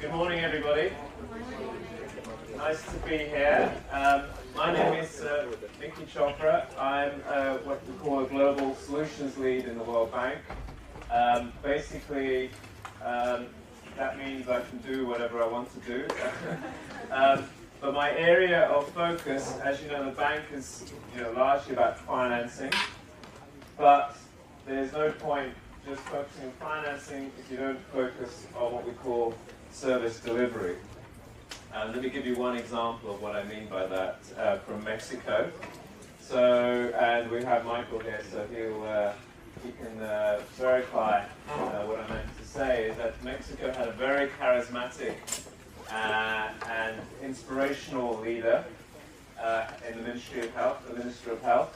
Good morning, everybody. Nice to be here. My name is Vicky Chopra. I'm what we call a Global Solutions Lead in the World Bank. Basically, that means I can do whatever I want to do. But my area of focus, as you know, the bank is largely about financing. But there's no point just focusing on financing if you don't focus on what we call service delivery. Let me give you one example of what I mean by that from Mexico. So, and we have Michael here, so he can verify what I meant to say is that Mexico had a very charismatic and inspirational leader in the Ministry of Health, the Minister of Health.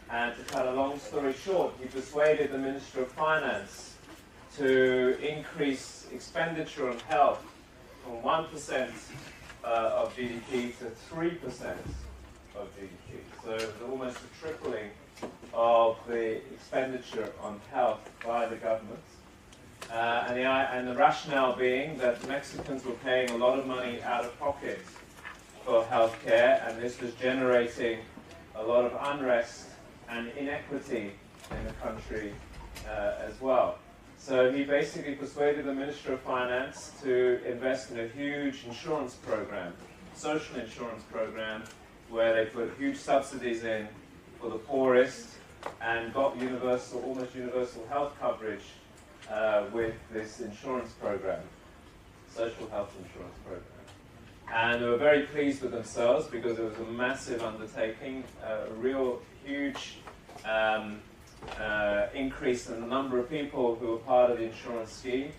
And to cut a long story short, he persuaded the Minister of Finance to increase expenditure on health from 1% of GDP to 3% of GDP. So it was almost a tripling of the expenditure on health by the government. And the rationale being that Mexicans were paying a lot of money out of pocket for healthcare, and this was generating a lot of unrest and inequity in the country as well. So he basically persuaded the Minister of Finance to invest in a huge insurance program, social insurance program, where they put huge subsidies in for the poorest and got almost universal health coverage with this insurance program, social health insurance program. And they were very pleased with themselves because it was a massive undertaking, a real huge increase in the number of people who were part of the insurance scheme.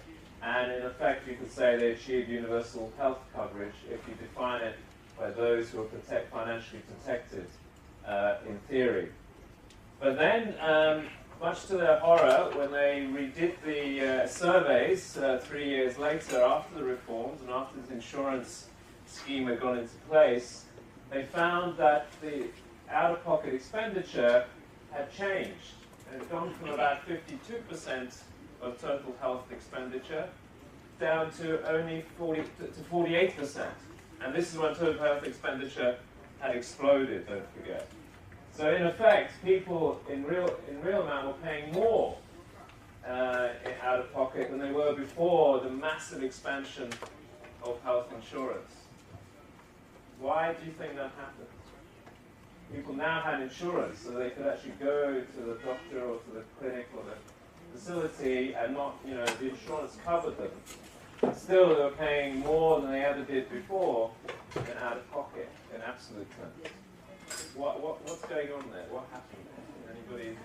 And in effect, you could say they achieved universal health coverage if you define it by those who are financially protected in theory. But then, much to their horror, when they redid the surveys 3 years later after the reforms and after the insurance scheme had gone into place, they found that the out-of-pocket expenditure had changed. It had gone from about 52% of total health expenditure down to only 48%. And this is when total health expenditure had exploded, don't forget. So in effect, people in real amount were paying more out of pocket than they were before the massive expansion of health insurance. Why do you think that happened? People now had insurance, so they could actually go to the doctor or to the clinic or the facility and not, the insurance covered them. But still, they were paying more than they ever did before in out of pocket, in absolute terms. What's going on there? What happened there? Anybody?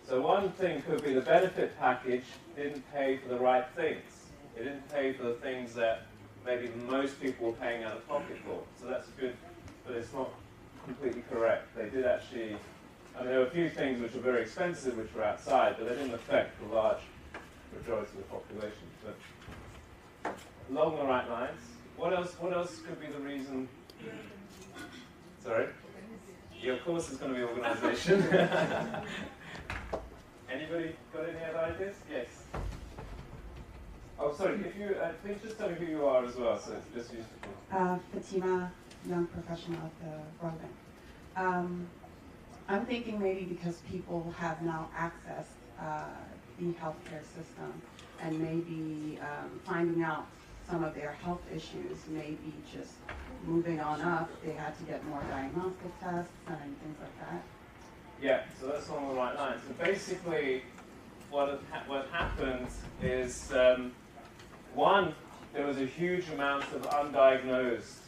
So one thing could be the benefit package didn't pay for the right things. It didn't pay for the things that maybe most people were paying out of pocket for. So that's good, but it's not completely correct. They did actually, there were a few things which were very expensive which were outside, but they didn't affect the large majority of the population. But along the right lines, what else could be the reason? Sorry? Yeah, of course it's going to be organization. Anybody got any other ideas? Yes. Oh, sorry, if you, please just tell me who you are as well, so it's just useful. Fatima, young professional at the World Bank. I'm thinking maybe because people have now accessed the healthcare system and maybe finding out some of their health issues, maybe just moving on up, they had to get more diagnostic tests and things like that. Yeah, so that's along the right lines. So basically, what happened is, one, there was a huge amount of undiagnosed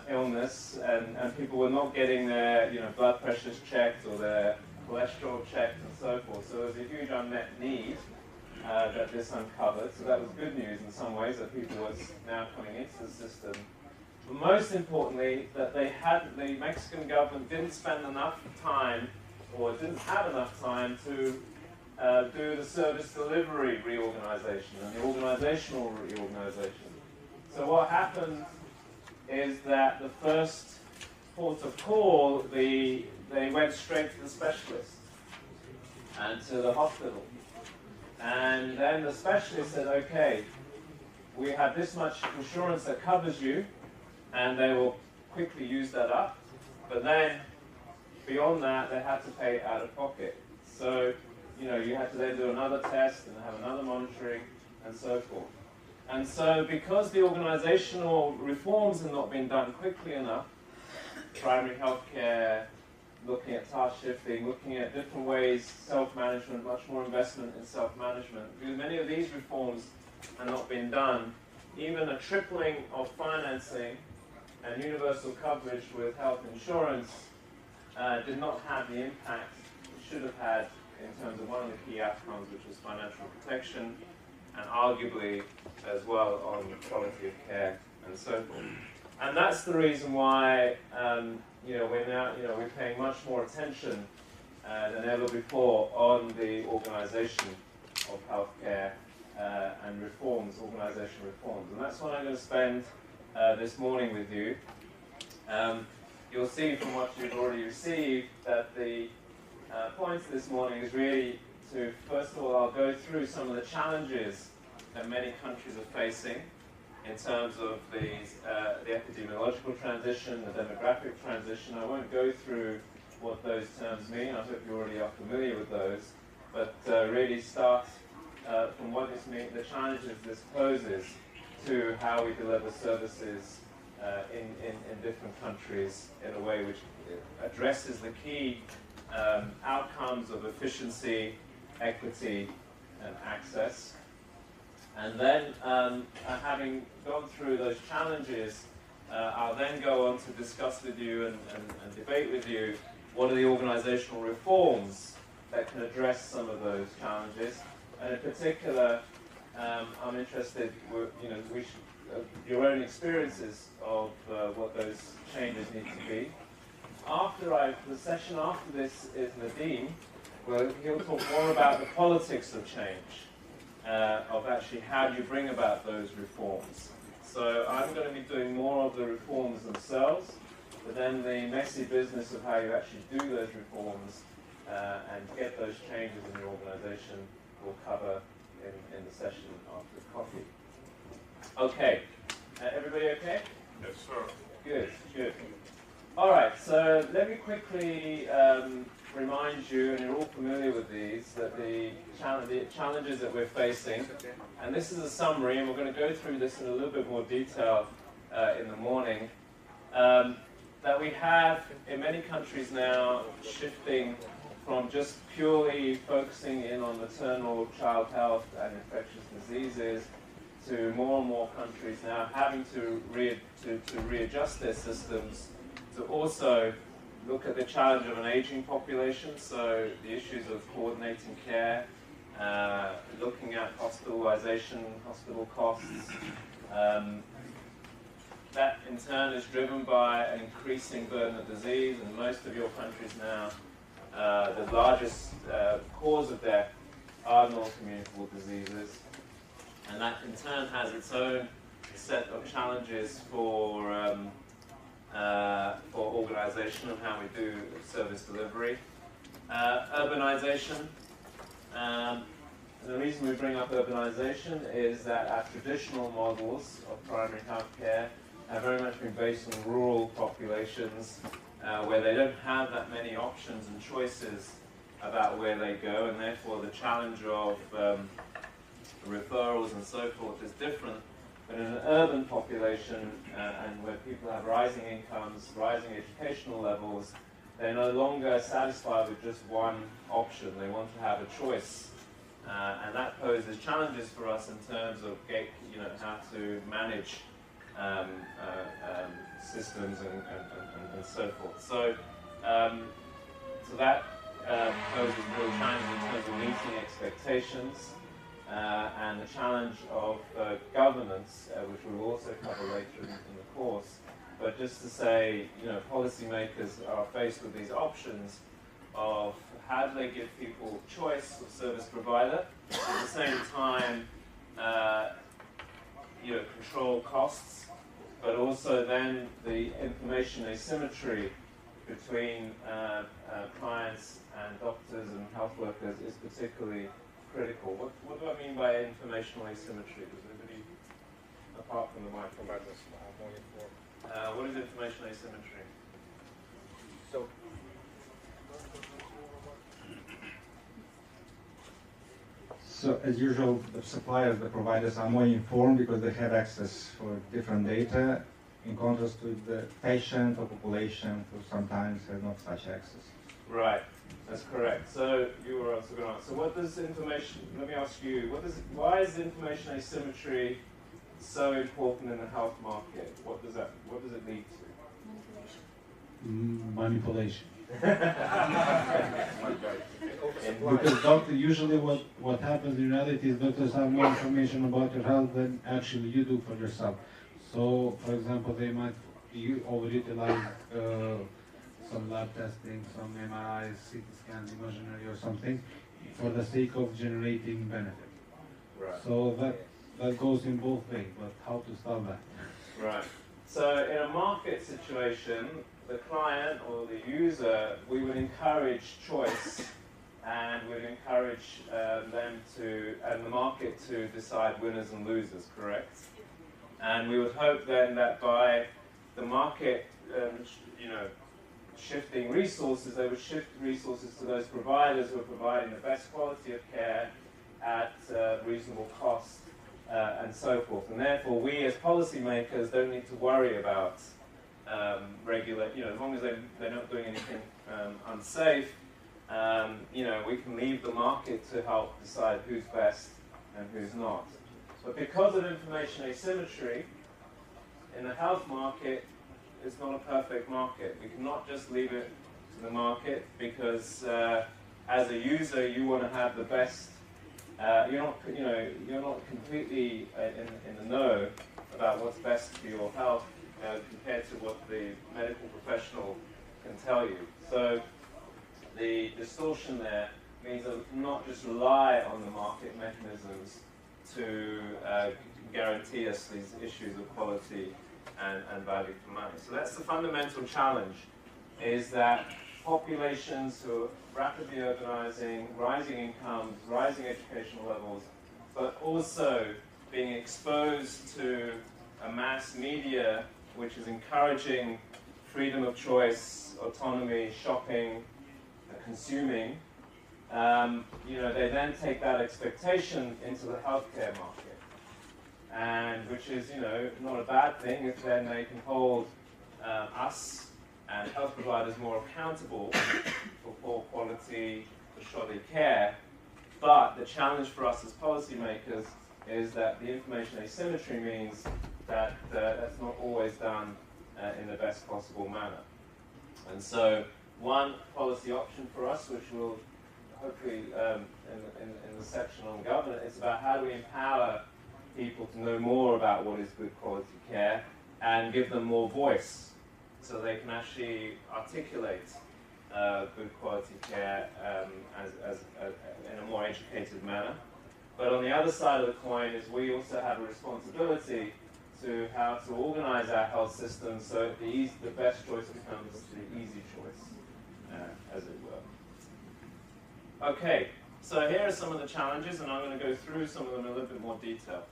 illness, and people were not getting their blood pressures checked or their cholesterol checked and so forth. So there was a huge unmet need that this uncovered. So that was good news in some ways that people was now coming into the system. But most importantly, that the Mexican government didn't spend enough time, or didn't have enough time to do the service delivery reorganization and the organizational reorganization. So what happened is that the first port of call, they went straight to the specialist. and to the hospital. And then the specialist said, okay, we have this much insurance that covers you, and they will quickly use that up. But then, beyond that, they had to pay out of pocket. So, you had to then do another test and have another monitoring and so forth. And so, because the organizational reforms have not been done quickly enough, primary healthcare, looking at task shifting, looking at different ways, self-management, much more investment in self-management. Because many of these reforms have not been done, even a tripling of financing and universal coverage with health insurance did not have the impact it should have had in terms of one of the key outcomes, which was financial protection, and arguably as well on quality of care and so forth. And that's the reason why we're paying much more attention than ever before on the organisation of healthcare and reforms, organisational reforms. And that's what I'm going to spend this morning with you. You'll see from what you've already received that the points this morning is really to, first of all, I'll go through some of the challenges that many countries are facing in terms of the epidemiological transition, the demographic transition. I won't go through what those terms mean. I hope you already are familiar with those, but really start from what this means, the challenges this poses to how we deliver services in different countries in a way which addresses the key outcomes of efficiency, equity, and access. And then, having gone through those challenges, I'll then go on to discuss with you and debate with you what are the organizational reforms that can address some of those challenges. And in particular, I'm interested, your own experiences of what those changes need to be. The session after this is Nadeem. Well, he'll talk more about the politics of change. Of actually how you bring about those reforms. So I'm going to be doing more of the reforms themselves, but then the messy business of how you actually do those reforms and get those changes in your organization we'll cover in the session after coffee. Okay, everybody okay? Yes, sir. Good, good. All right, so let me quickly remind you, and you're all familiar with these, that the challenges that we're facing, and this is a summary, and we're going to go through this in a little bit more detail in the morning, that we have in many countries now shifting from just purely focusing in on maternal child health and infectious diseases to more and more countries now having to readjust their systems to also look at the challenge of an aging population, so the issues of coordinating care, looking at hospitalization, hospital costs. That in turn is driven by an increasing burden of disease, and most of your countries now, the largest cause of death are non-communicable diseases. And that in turn has its own set of challenges for organization and how we do service delivery. Urbanization. The reason we bring up urbanization is that our traditional models of primary health care have very much been based on rural populations where they don't have that many options and choices about where they go, and therefore the challenge of referrals and so forth is different. But in an urban population and where people have rising incomes, rising educational levels, they're no longer satisfied with just one option. They want to have a choice. And that poses challenges for us in terms of how to manage systems and so forth. So that poses real challenges in terms of meeting expectations. And the challenge of governance, which we will also cover later in the course. But just to say, policymakers are faced with these options of how do they give people choice of service provider, at the same time, control costs, but also then the information asymmetry between clients and doctors and health workers is particularly critical. What do I mean by informational asymmetry? Does anybody, apart from the mic, Provide us more informed. what is information asymmetry? So as usual, the suppliers, the providers are more informed because they have access for different data, in contrast to the patient or population who sometimes have not such access. Right, that's correct. So you were also going to answer. What does information? Let me ask you. Why is information asymmetry so important in the health market? What does it lead to? Manipulation. In- Because doctor, usually what happens in reality is doctors have more information about your health than actually you do for yourself. So, for example, they might overutilize some lab testing, some MRIs, CT scans, imaginary or something, for the sake of generating benefit. Right. So that goes in both ways, but how to stop that? Right. So in a market situation, the client or the user, we would encourage choice and we'd encourage and the market to decide winners and losers, correct? And we would hope then that by the market, shifting resources, they would shift resources to those providers who are providing the best quality of care at reasonable cost. And so forth, and therefore we as policymakers don't need to worry about as long as they're not doing anything unsafe, we can leave the market to help decide who's best and who's not. But because of information asymmetry, in the health market, it's not a perfect market. We cannot just leave it to the market because as a user, you want to have the best. You're not completely in the know about what's best for your health compared to what the medical professional can tell you. So the distortion there means that we cannot just rely on the market mechanisms to guarantee us these issues of quality and value for money. So that's the fundamental challenge, is that populations who are rapidly urbanizing, rising incomes, rising educational levels, but also being exposed to a mass media which is encouraging freedom of choice, autonomy, shopping, consuming, they then take that expectation into the healthcare market, and which is not a bad thing if then they can hold us and health providers more accountable for poor quality, for shoddy care. But the challenge for us as policymakers is that the information asymmetry means that that's not always done in the best possible manner. And so one policy option for us, which we'll hopefully in the section on governance, is about how do we empower people to know more about what is good quality care and give them more voice, so they can actually articulate good quality care in a more educated manner. But on the other side of the coin is we also have a responsibility to how to organize our health system so the best choice becomes the easy choice, as it were. Okay, so here are some of the challenges, and I'm going to go through some of them in a little bit more detail.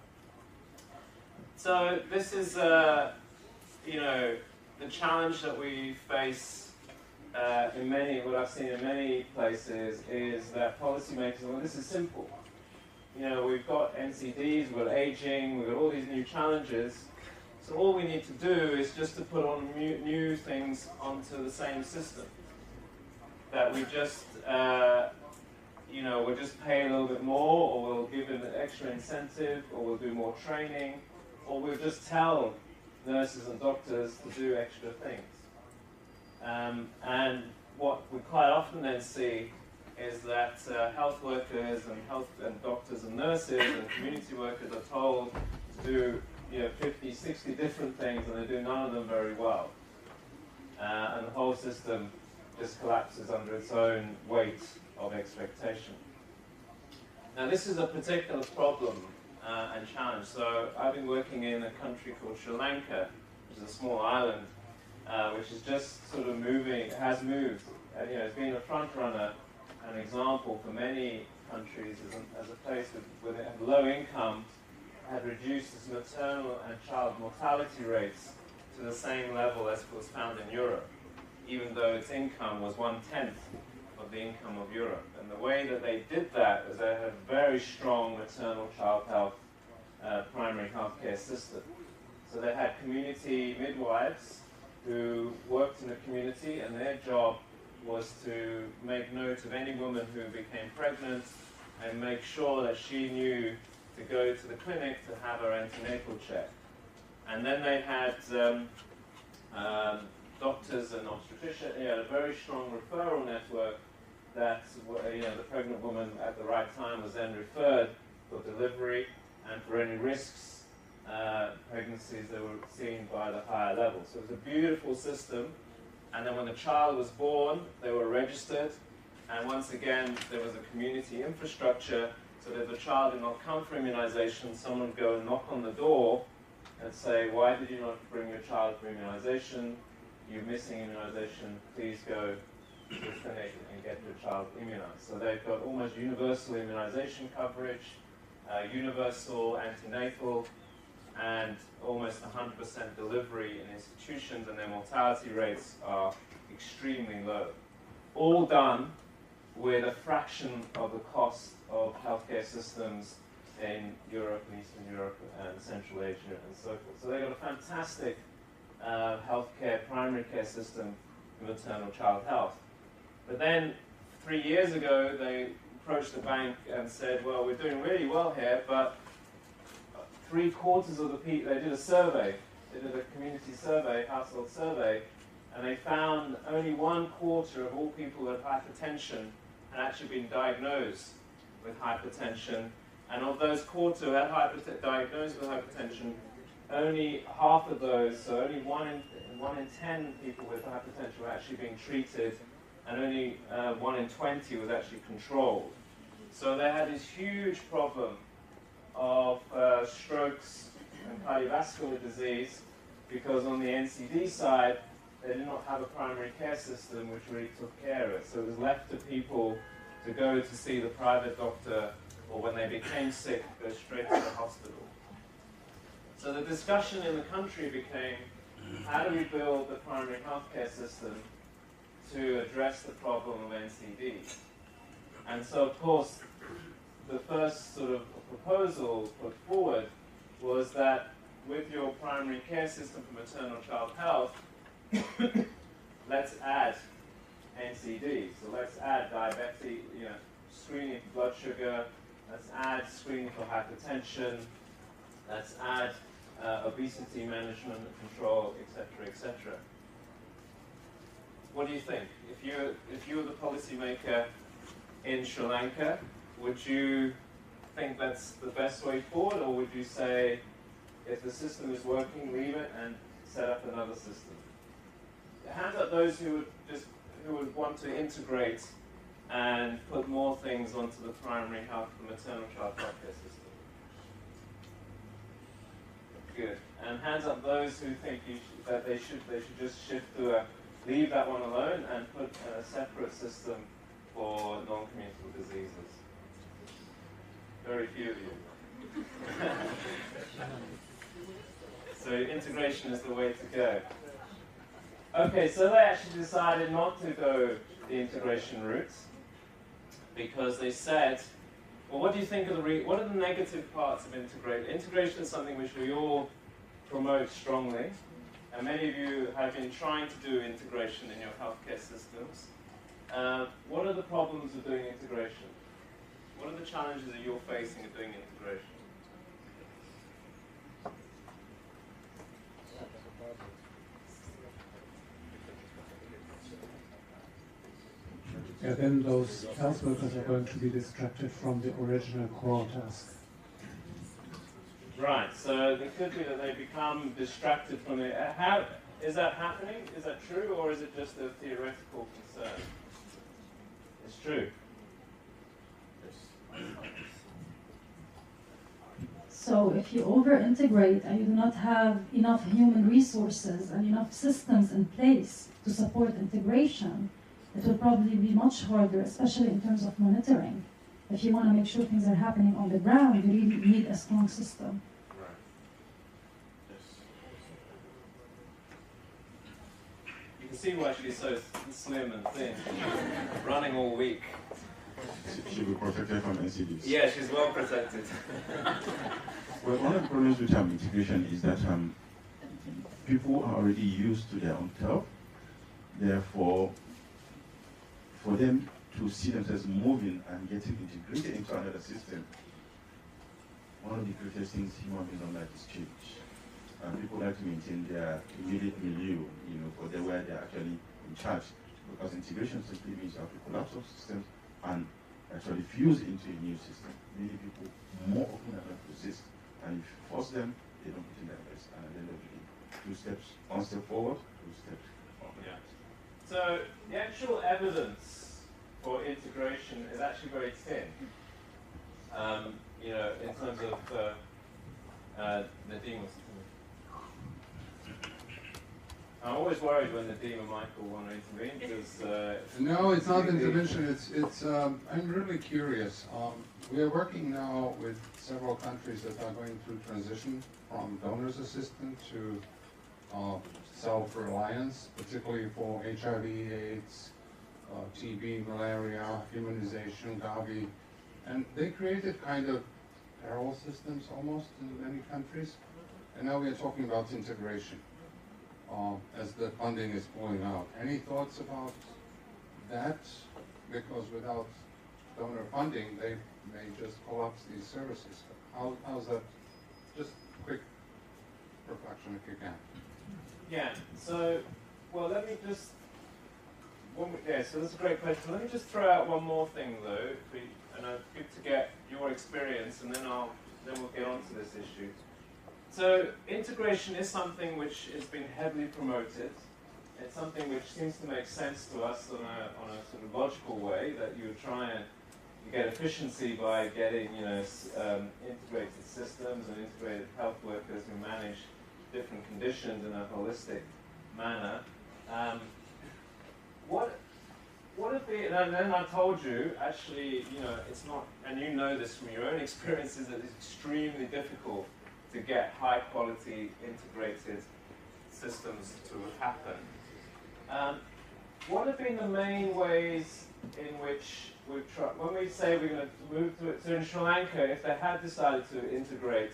So this is, the challenge that we face what I've seen in many places is that policymakers, well, this is simple. We've got NCDs, we've got aging, we've got all these new challenges. So all we need to do is just to put on new things onto the same system. That we just, we'll just pay a little bit more, or we'll give them an extra incentive, or we'll do more training, or we'll just tell nurses and doctors to do extra things. And what we quite often then see is that health workers and doctors and nurses and community workers are told to do 50, 60 different things, and they do none of them very well. And the whole system just collapses under its own weight of expectation. Now this is a particular problem and challenge. So I've been working in a country called Sri Lanka, which is a small island, which is just sort of moving, has moved. It's been a front runner an example for many countries as a place with low income had reduced its maternal and child mortality rates to the same level as was found in Europe, even though its income was 1/10 of the income of Europe. And the way that they did that is they had a very strong maternal child health primary healthcare system. So they had community midwives who worked in the community, and their job was to make note of any woman who became pregnant and make sure that she knew to go to the clinic to have her antenatal check. And then they had doctors and obstetricians, a very strong referral network that the pregnant woman at the right time was then referred for delivery and for any risks, pregnancies that were seen by the higher level. So it was a beautiful system. And then when the child was born, they were registered. And once again, there was a community infrastructure so that if the child did not come for immunization, someone would go and knock on the door and say, why did you not bring your child for immunization? You're missing immunization. Please go to the clinic and get your child immunized. So they've got almost universal immunization coverage, universal antenatal, and almost 100% delivery in institutions, and their mortality rates are extremely low. All done with a fraction of the cost of healthcare systems in Europe and Eastern Europe and Central Asia and so forth. So they've got a fantastic healthcare, primary care system for maternal child health. But then 3 years ago, they approached the bank and said, well, we're doing really well here, but 3/4 of the people, they did a survey, they did a community survey, household survey, and they found only 1/4 of all people with hypertension had actually been diagnosed with hypertension. And of those quarter who had diagnosed with hypertension, only half of those, so only one in 10 people with hypertension were actually being treated, and only 1 in 20 was actually controlled. So they had this huge problem of strokes and cardiovascular disease, because on the NCD side, they did not have a primary care system which really took care of it. So it was left to people to go to see the private doctor, or when they became sick, go straight to the hospital. So the discussion in the country became, how do we build the primary healthcare system to address the problem of NCD? And so, of course, the first sort of proposal put forward was that with your primary care system for maternal child health, let's add NCD. So let's add diabetes, screening for blood sugar, let's add screening for hypertension, let's add obesity management and control, etc., etc. What do you think? If you were the policymaker in Sri Lanka, would you think that's the best way forward, or would you say, if the system is working, leave it and set up another system? Hands up those who would want to integrate and put more things onto the primary health, the maternal child healthcare system. Good. And hands up those who think that they should just shift to leave that one alone and put a separate system for non-communicable diseases. Very few of you. So integration is the way to go. Okay, so they actually decided not to go the integration route, because they said, well, what do you think of what are the negative parts of integration? Integration is something which we all promote strongly, and many of you have been trying to do integration in your healthcare systems. What are the problems of doing integration? What are the challenges that you're facing of doing integration? Yeah, then those health workers are going to be distracted from the original core task. Right, so it could be that they become distracted from it. How is that happening? Is that true, or is it just a theoretical concern? It's true. So if you over-integrate and you do not have enough human resources and enough systems in place to support integration, it will probably be much harder, especially in terms of monitoring. If you want to make sure things are happening on the ground, you really need a strong system. Right. Yes. You can see why she's so slim and thin, running all week. She'll be protected from NCDs. Yeah, she's well protected. Well, one of the problems with integration is that people are already used to their own turf. Therefore, for them to see themselves moving and getting integrated into another system, one of the greatest things human beings don't like is change. People like to maintain their immediate milieu, for where they're actually in charge. Because integration simply means you have to collapse of systems and actually fuse into a new system. Many people more often than not resist. And if you force them, they don't put in their best. And at the end of the day, one step forward, two steps forward. Yeah. So the actual evidence for integration is actually very thin. In terms of Nadeem was. I'm always worried when Nadeem and Michael want to intervene because. No, it's not intervention. It's. I'm really curious. We are working now with several countries that are going through transition from donors assistance to self-reliance, particularly for HIV/AIDS, TB, malaria, immunization, Gavi, and they created kind of parallel systems almost in many countries. And now we are talking about integration as the funding is pulling out. Any thoughts about that? Because without donor funding, they may just collapse these services. How's that? Just quick reflection if you can. Yeah, so, well, let me just, so that's a great question. Let me just throw out one more thing, though, and it's good to get your experience, and then we'll get on to this issue. So, integration is something which has been heavily promoted. It's something which seems to make sense to us on a sort of logical way, that you try and get efficiency by getting, integrated systems and integrated health workers who manage different conditions in a holistic manner. What if and then I told you, actually, it's not, and you know this from your own experiences, that it's extremely difficult to get high quality integrated systems to happen. What have been the main ways in which we've tried, when we say we're going to move to it, so in Sri Lanka, if they had decided to integrate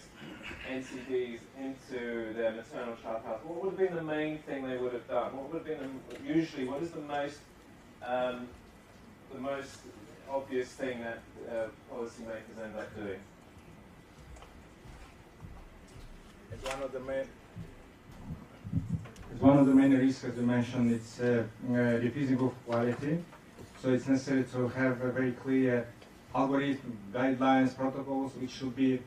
NCDs into their maternal child health, what would have been the main thing they would have done? What would have been usually, what is the most obvious thing that policymakers end up doing? It's one of the main. It's one of the main risks, as you mentioned, it's diffusing of quality. So it's necessary to have a very clear algorithm, guidelines, protocols, which should be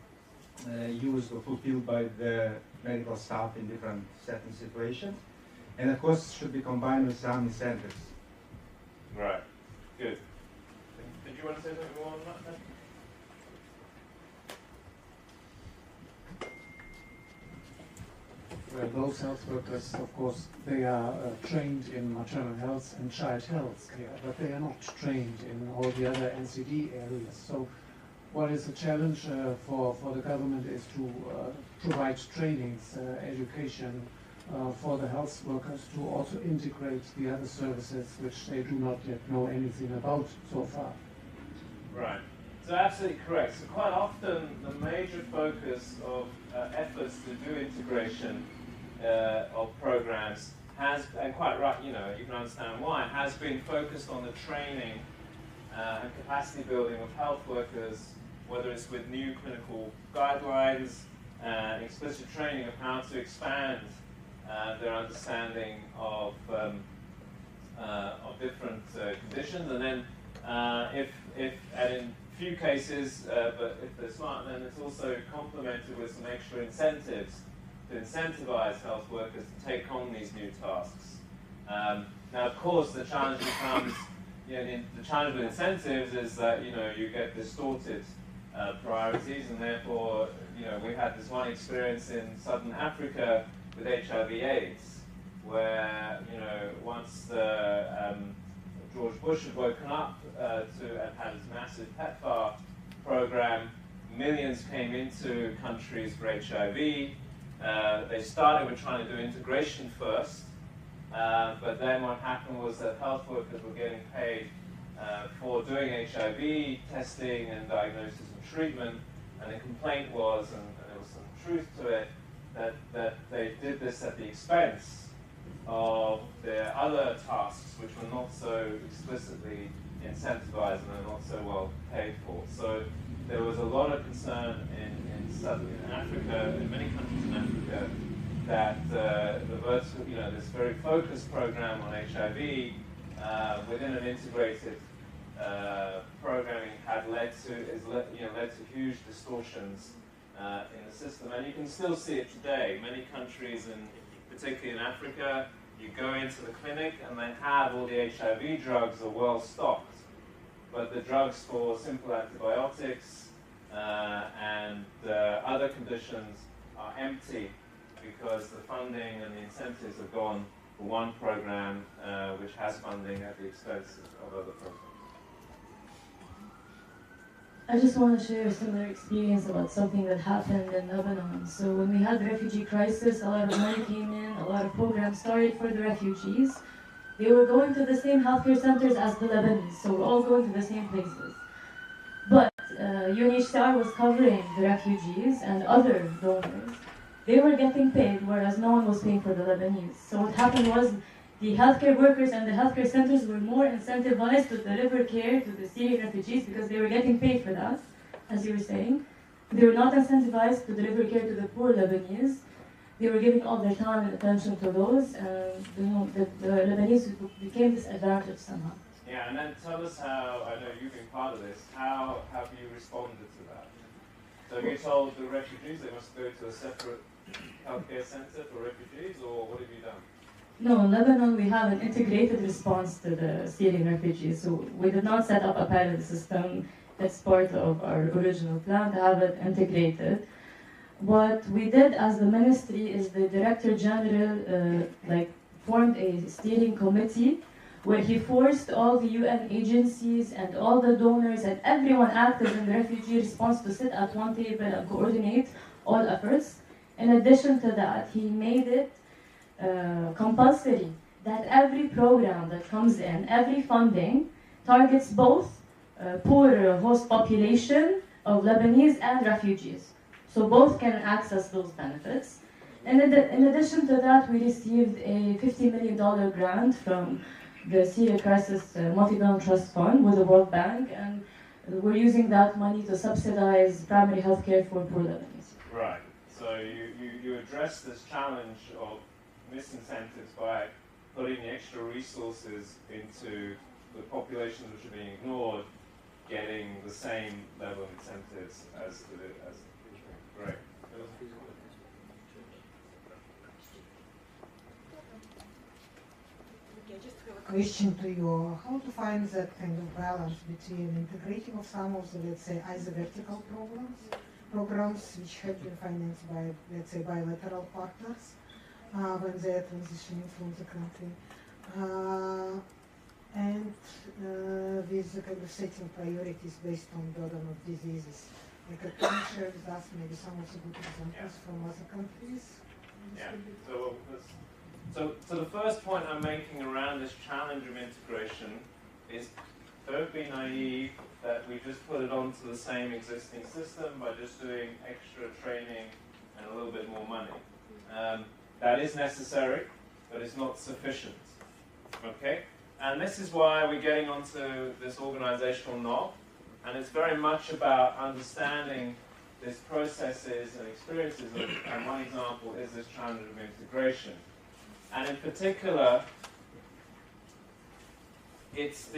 used or fulfilled by the medical staff in different setting situations. And of course, should be combined with some incentives. Right. Good. Did you want to say something more on that then? Well, those health workers, of course, they are trained in maternal health and child health care, but they are not trained in all the other NCD areas. So what is a challenge for the government is to provide trainings, education for the health workers to also integrate the other services which they do not yet know anything about so far. Right. So absolutely correct. So quite often the major focus of efforts to do integration of programs has, and quite right, you can understand why, has been focused on the training and capacity building of health workers, whether it's with new clinical guidelines, explicit training of how to expand their understanding of different conditions, and then and in few cases, but if they're smart, then it's also complemented with some extra incentives to incentivize health workers to take on these new tasks. Now, of course, the challenge becomes, the challenge with incentives is that you get distorted priorities, and therefore, we had this one experience in Southern Africa with HIV/AIDS, where once the George Bush had woken up and had his massive PEPFAR program. Millions came into countries for HIV. They started with trying to do integration first, but then what happened was that health workers were getting paid for doing HIV testing and diagnosis and treatment, and the complaint was, and there was some truth to it, that they did this at the expense of their other tasks, which were not so explicitly incentivized and are not so well paid for. So there was a lot of concern in Africa, in many countries in Africa, that this very focused program on HIV within an integrated programming had led to huge distortions in the system, and you can still see it today. Many countries, particularly in Africa, you go into the clinic and they have all the HIV drugs are well stocked, but the drugs for simple antibiotics and other conditions are empty because the funding and the incentives have gone for one program which has funding at the expense of other programs. I just want to share a similar experience about something that happened in Lebanon. So when we had the refugee crisis, a lot of money came in, a lot of programs started for the refugees. They were going to the same healthcare centers as the Lebanese, so we're all going to the same places. But UNHCR was covering the refugees and other donors. They were getting paid, whereas no one was paying for the Lebanese. So what happened was the healthcare workers and the healthcare centers were more incentivized to deliver care to the Syrian refugees because they were getting paid for that, as you were saying. They were not incentivized to deliver care to the poor Lebanese. They were giving all their time and attention to those, and the Lebanese became disadvantaged somehow. Yeah, and then tell us how, I know you've been part of this, how have you responded to that? So you told the refugees they must go to a separate healthcare center for refugees, or what have you done? No, in Lebanon we have an integrated response to the Syrian refugees. So we did not set up a pilot system. That's part of our original plan to have it integrated. What we did as the ministry is the Director General formed a steering committee where he forced all the UN agencies and all the donors and everyone active in the refugee response to sit at one table and coordinate all efforts. In addition to that, he made it compulsory that every program that comes in, every funding, targets both poor host population of Lebanese and refugees. So both can access those benefits. And in addition to that, we received a $50 million grant from the Syria Crisis Multi-Billion Trust Fund with the World Bank, and we're using that money to subsidize primary health care for poor Lebanese. Right. So you address this challenge of disincentives by putting the extra resources into the populations which are being ignored, getting the same level of incentives as great. Question to you, how to find that kind of balance between integrating of some of the, let's say, either vertical programs which have been financed by, let's say, bilateral partners when they are transitioning from the country, and with the kind of setting priorities based on burden of diseases. Like, can you share with us maybe some of the good examples from other countries? Yeah. So the first point I'm making around this challenge of integration is don't be naive that we just put it onto the same existing system by just doing extra training and a little bit more money. That is necessary, but it's not sufficient. Okay? And this is why we're getting onto this organizational knob, and it's very much about understanding these processes and experiences, and one example is this challenge of integration. And in particular, it's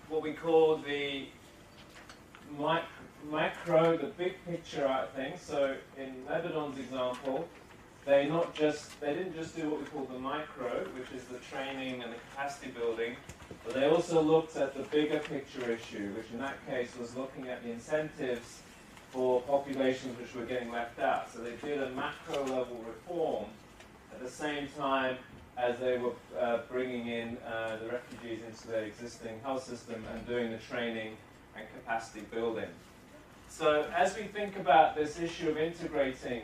what we call the macro, the big picture thing. So in Lebanon's example, they didn't just do what we call the micro, which is the training and the capacity building, but they also looked at the bigger picture issue, which in that case was looking at the incentives for populations which were getting left out. So they did a macro level reform at the same time as they were bringing in the refugees into their existing health system and doing the training and capacity building. So as we think about this issue of integrating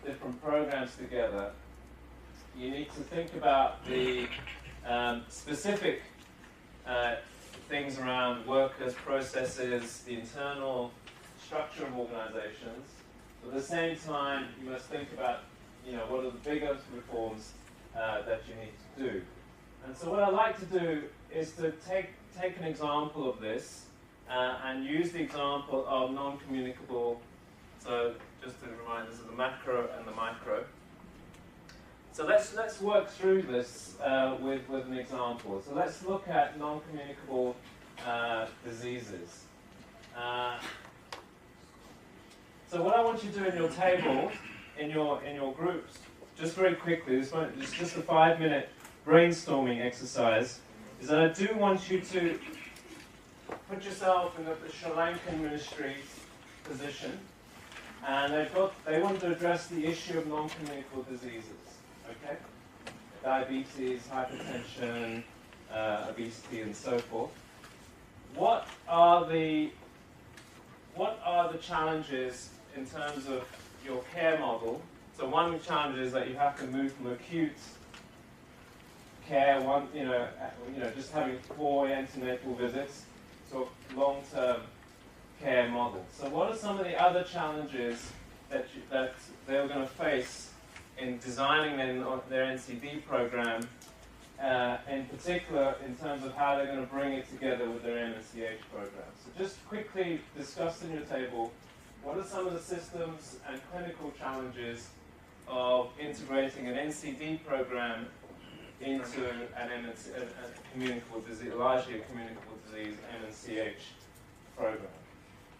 different programs together, you need to think about the specific things around workers, processes, the internal structure of organizations. But at the same time, you must think about, what are the bigger reforms that you need to do. And so what I like to do is to take an example of this and use the example of non-communicable, so just to remind us of the macro and the micro. So let's work through this with an example. So let's look at non-communicable diseases. So what I want you to do in your table, in your groups, just very quickly, this is just a 5-minute brainstorming exercise, is that I do want you to put yourself in the Sri Lankan ministry's position, and they want to address the issue of non-communicable diseases. Okay? Diabetes, hypertension, obesity, and so forth. What are the challenges in terms of your care model? So one challenge is that you have to move from acute care, just having 4 antenatal visits, to a long-term care model. So what are some of the other challenges that they're going to face in designing their NCD program, in particular in terms of how they're going to bring it together with their MNCH program? So just quickly discuss in your table, what are some of the systems and clinical challenges of integrating an NCD program into a communicable disease, largely a communicable disease MNCH program?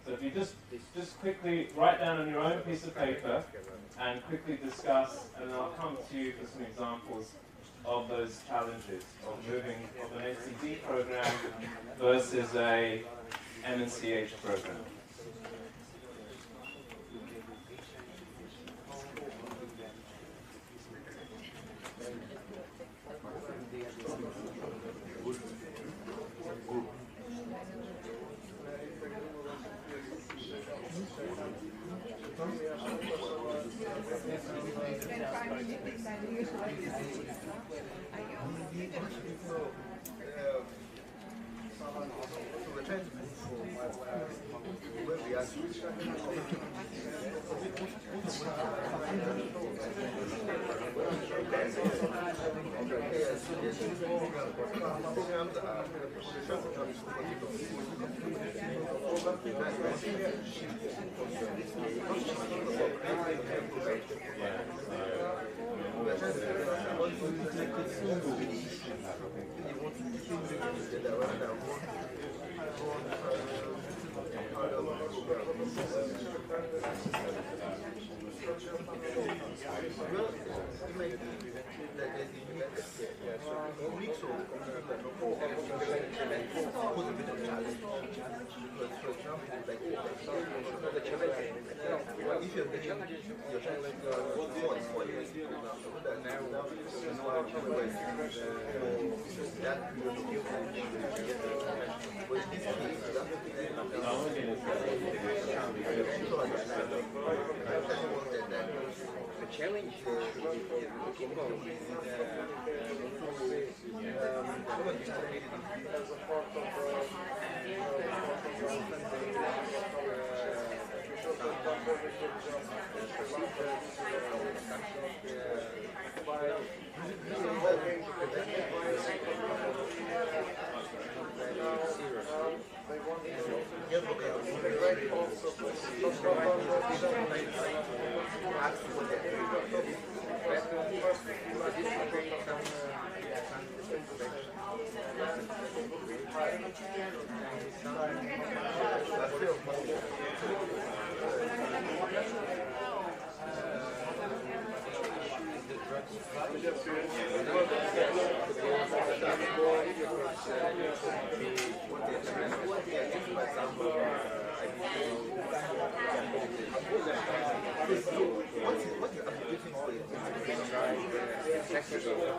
So if you just quickly write down on your own piece of paper and quickly discuss, and I'll come to you for some examples of those challenges of moving of an NCD program versus a MNCH program.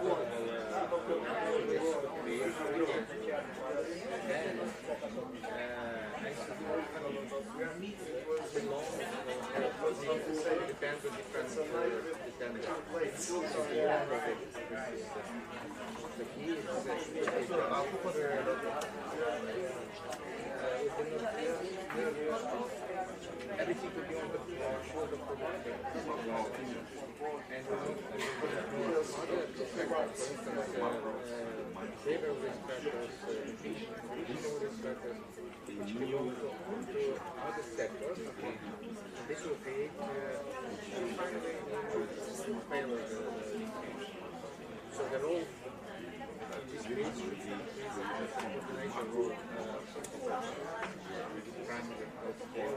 What Everything could be on the shoulder for one thing. And behavioral risk factors, nutritional risk factors, which can go to other sectors. This will create failure. So the role this creates should be coordination role primary health care.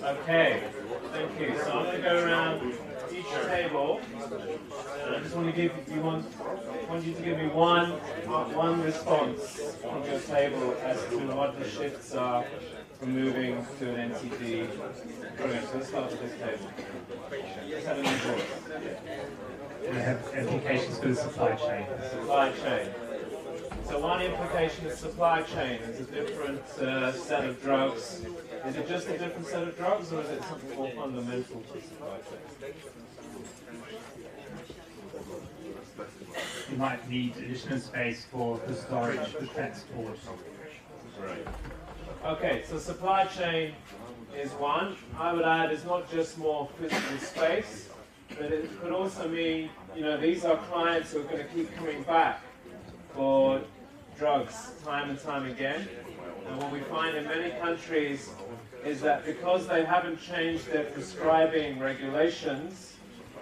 Okay, thank you. So I'm going to go around each table, and I just want to give you want you to give me one response from your table as to what the shifts are from moving to an NCD program. So let's start with this table. Let's have an input. We have implications for the supply chain. Supply chain. So one implication is supply chain. There's a different set of drugs. Is it just a different set of drugs, or is it something more fundamental to supply chain? You might need additional space for the storage, the transport. Right. Okay, so supply chain is one. I would add it's not just more physical space, but it could also mean, these are clients who are going to keep coming back for drugs time and time again. And what we find in many countries is that because they haven't changed their prescribing regulations,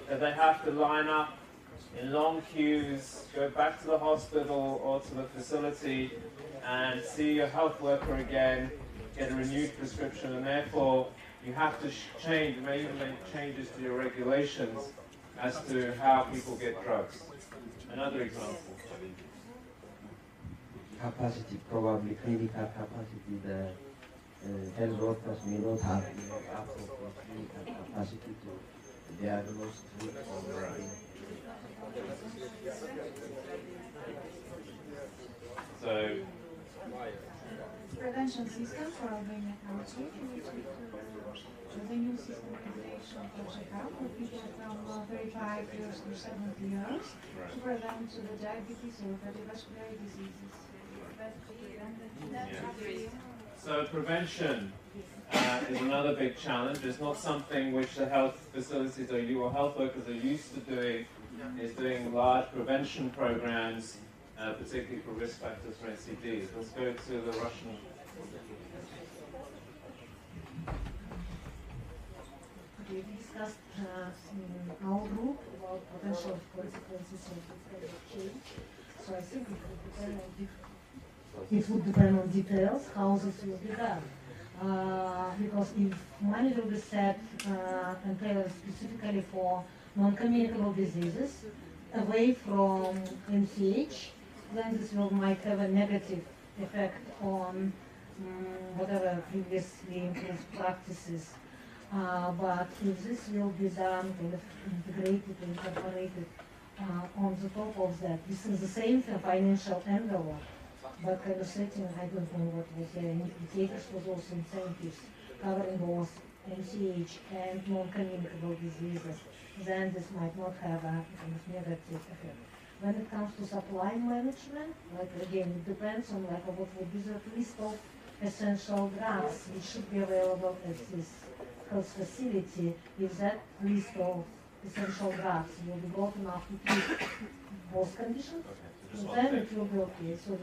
that they have to line up in long queues, go back to the hospital or to the facility and see your health worker again, get a renewed prescription, and therefore you have to change, may even make changes to your regulations as to how people get drugs. Another example. Capacity, probably clinical capacity, the health workers may not have appropriate clinical capacity to diagnose, treat, or So, Prevention prevention system for Albania country, which is the new system regulation project out for people from 35 years to 70 years to prevent the diabetes or cardiovascular diseases. So prevention is another big challenge. It's not something which the health facilities or health workers are used to doing, is doing large prevention programs, particularly for risk factors for NCDs. Let's go to the Russian. We discussed in our group about potential consequences of climate change. So I think it would depend on details how this will be done. Because if money will be set and tailored specifically for non-communicable diseases away from MCH, then this might have a negative effect on whatever previously improved practices. But if this will be done, kind of integrated, incorporated on the top of that, this is the same financial envelope, but kind of setting, I don't know what was the indicators for those incentives, covering both MCH and non-communicable diseases, then this might not have a kind of negative effect. When it comes to supply management, like again, it depends on like what would be the list of essential drugs which should be available at this health facility. If that list of essential drugs will be broad enough to treat both conditions, then it will be okay. So,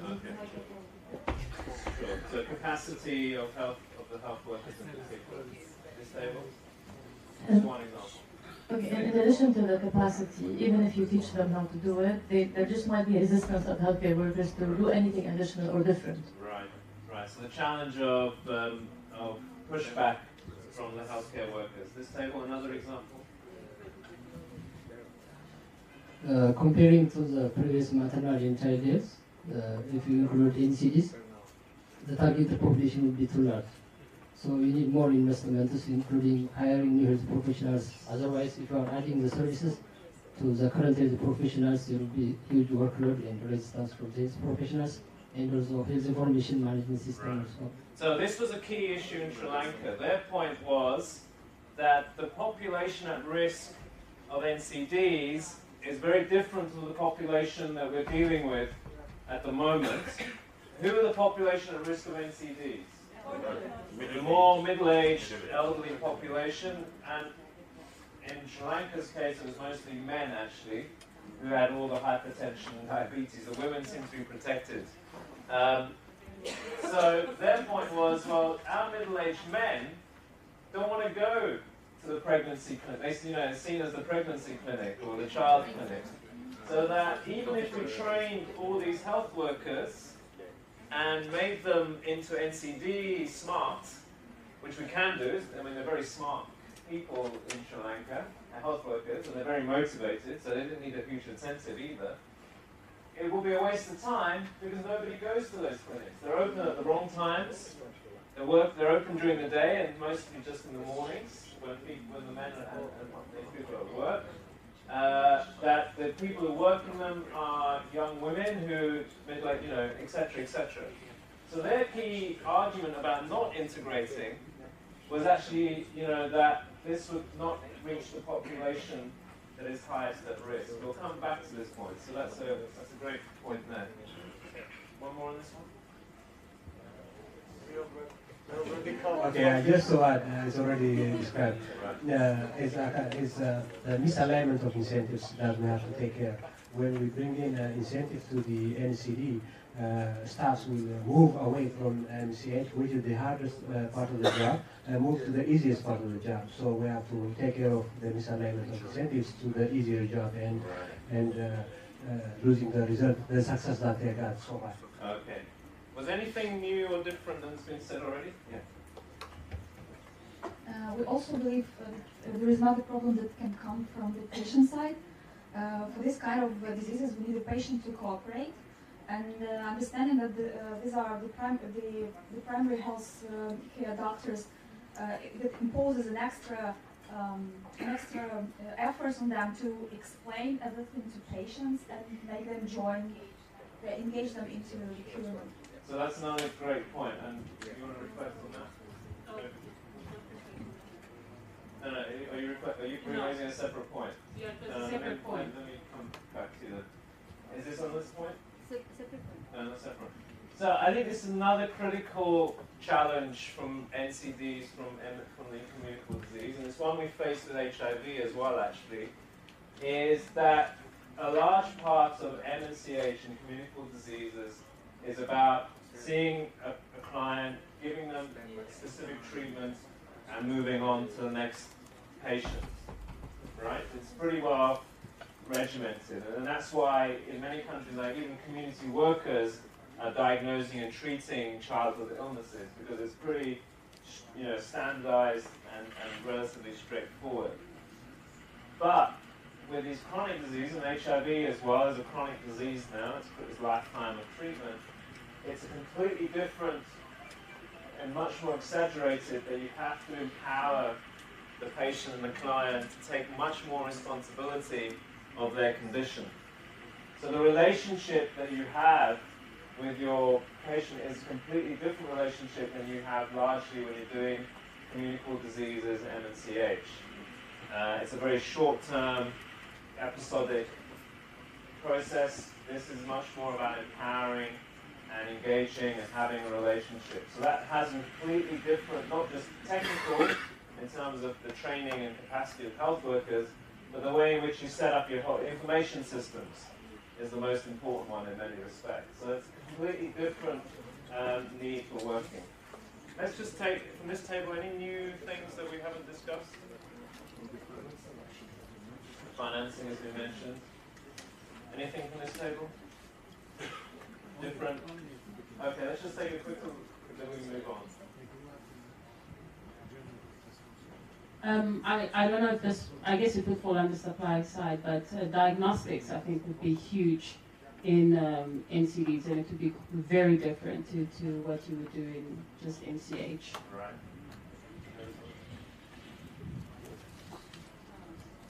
Sure. So capacity of the health workers in particular is stable. Just one example. Okay, in addition to the capacity, even if you teach them how to do it, there just might be resistance of healthcare workers to do anything additional or different. Right, right. So the challenge of pushback from the healthcare workers. This table, another example. Comparing to the previous maternal and child health, if you include NCDs, the targeted population will be too large. So you need more investments, including hiring new health professionals. Otherwise, if you are adding the services to the current health professionals, there will be huge workload and resistance from the health professionals, and also health information management system. Right. So this was a key issue in Sri Lanka. Their point was that the population at risk of NCDs is very different to the population that we're dealing with at the moment. Who are the population at risk of NCDs? The more middle-aged, elderly population, and in Sri Lanka's case it was mostly men actually, who had all the hypertension and diabetes. The women seem to be protected. So their point was, well, our middle-aged men don't want to go to the pregnancy clinic. It's seen as the pregnancy clinic or the child clinic. So that even if we trained all these health workers and made them into NCD smart, which we can do, I mean, they're very smart people in Sri Lanka, health workers, and they're very motivated, so they didn't need a huge incentive either. It will be a waste of time because nobody goes to those clinics. They're open at the wrong times. They're open during the day and mostly just in the mornings when the men and people are at work. That the people who work in them are young women who, like, etc., etc. So their key argument about not integrating was actually, that this would not reach the population that is highest at risk. We'll come back to this point. So that's a great point there. One more on this one. Okay, just to add, it's already described. It's the misalignment of incentives that we have to take care. When we bring in incentives to the NCD, staffs will move away from MCH, which is the hardest part of the job, and move to the easiest part of the job. So we have to take care of the misalignment of incentives to the easier job and losing the result, the success that they got so far. Okay. Was anything new or different than has been said already? Yeah. We also believe there is another problem that can come from the patient side. For this kind of diseases, we need the patient to cooperate, and understanding that these are the primary health care doctors, that imposes an extra efforts on them to explain everything to patients and make them engage them into the cure So that's another great point. And you want to reflect on that? No, are you raising a separate point? Yeah, that's a separate point. Let me come back to that. Is this on this point? Separate point. No, not separate. So I think this is another critical challenge from NCDs from the incommunicable disease, and it's one we face with HIV as well actually, is that a large part of MNCH and communicable diseases is about seeing a client, giving them specific treatment, and moving on to the next patient, right? It's pretty well regimented, and that's why in many countries, like even community workers are diagnosing and treating childhood illnesses because it's pretty, standardized and relatively straightforward. But with these chronic diseases, and HIV as well as a chronic disease now, it's lifetime of treatment, it's a completely different and much more exaggerated that you have to empower the patient and the client to take much more responsibility of their condition. So the relationship that you have with your patient is a completely different relationship than you have largely when you're doing communicable diseases and MNCH. It's a very short-term, episodic process. This is much more about empowering and engaging and having a relationship. So that has a completely different, not just technical in terms of the training and capacity of health workers, but the way in which you set up your whole information systems is the most important one in many respects. So it's a completely different need for working. Let's just take from this table any new things that we haven't discussed. Financing has been mentioned. Anything from this table? Different? Okay, let's just take a quick look, then we move on. I don't know if this, I guess it would fall on the supply side, but diagnostics I think would be huge in NCDs, and it would be very different to what you would do in just MCH. Right.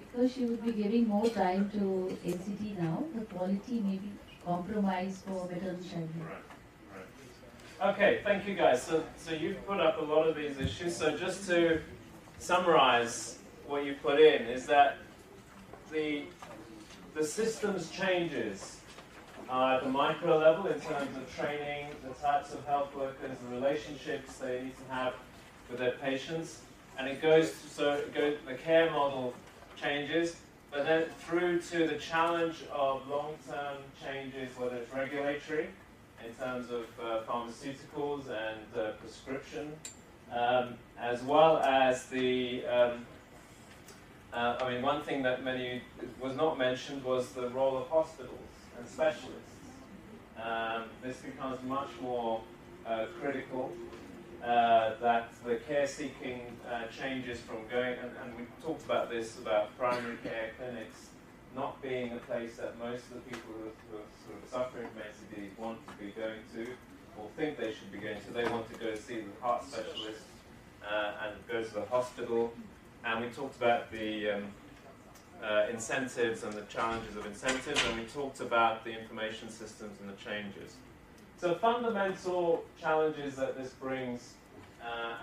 Because you would be giving more time to NCT now, the quality may be compromised for maternal child health. Right. Okay, thank you guys. So you've put up a lot of these issues. So just to summarize what you put in is that the systems changes are at the micro level in terms of training, the types of health workers, the relationships they need to have with their patients, and it goes the care model changes, but then through to the challenge of long-term changes, whether it's regulatory in terms of pharmaceuticals and prescription, as well as the, one thing that was not mentioned was the role of hospitals and specialists. This becomes much more critical, that the care-seeking changes from going, and we talked about this, about primary care clinics not being a place that most of the people who are sort of suffering from NCD want to be going to, or think they should be going to. They want to go see the heart specialist and go to the hospital. And we talked about the incentives and the challenges of incentives, and we talked about the information systems and the changes. So fundamental challenges that this brings,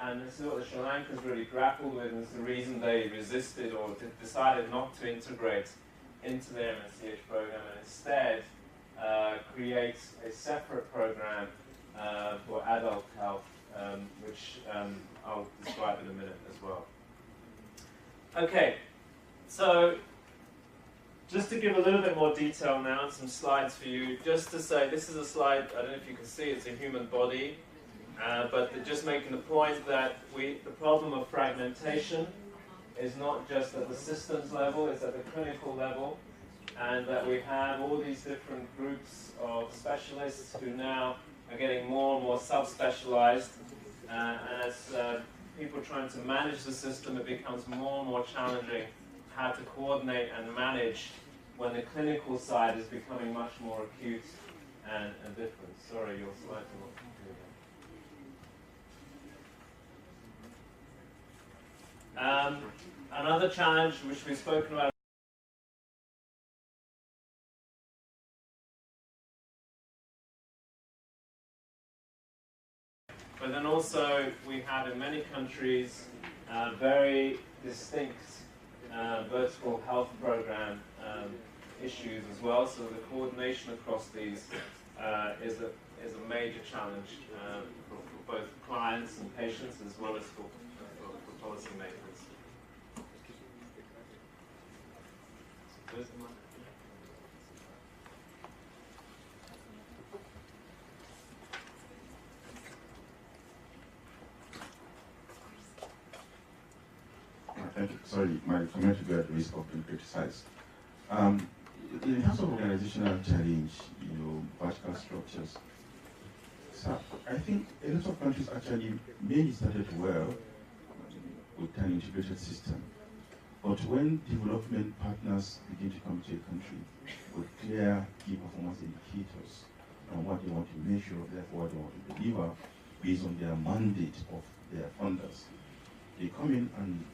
and this is what the Sri Lankans really grappled with, and it's the reason they resisted or decided not to integrate into their MNCH program, and instead create a separate program for adult health, which I'll describe in a minute as well. Okay, so just to give a little bit more detail now and some slides for you, just to say, this is a slide, I don't know if you can see, it's a human body, but just making the point that the problem of fragmentation is not just at the systems level, it's at the clinical level, and that we have all these different groups of specialists who now are getting more and more subspecialized, and as people trying to manage the system, it becomes more and more challenging how to coordinate and manage when the clinical side is becoming much more acute and different. Sorry, your slides are not clear. Another challenge which we've spoken about But then also we have in many countries very distinct vertical health program issues as well. So the coordination across these is a major challenge for both clients and patients as well as for policymakers. Thank you. Sorry, my comment will be at the risk of being criticized. In terms of organizational challenge, vertical structures, so I think a lot of countries actually maybe started well with an integrated system. But when development partners begin to come to a country with clear key performance indicators and what they want to measure, therefore what they want to deliver based on their mandate of their funders, they come in and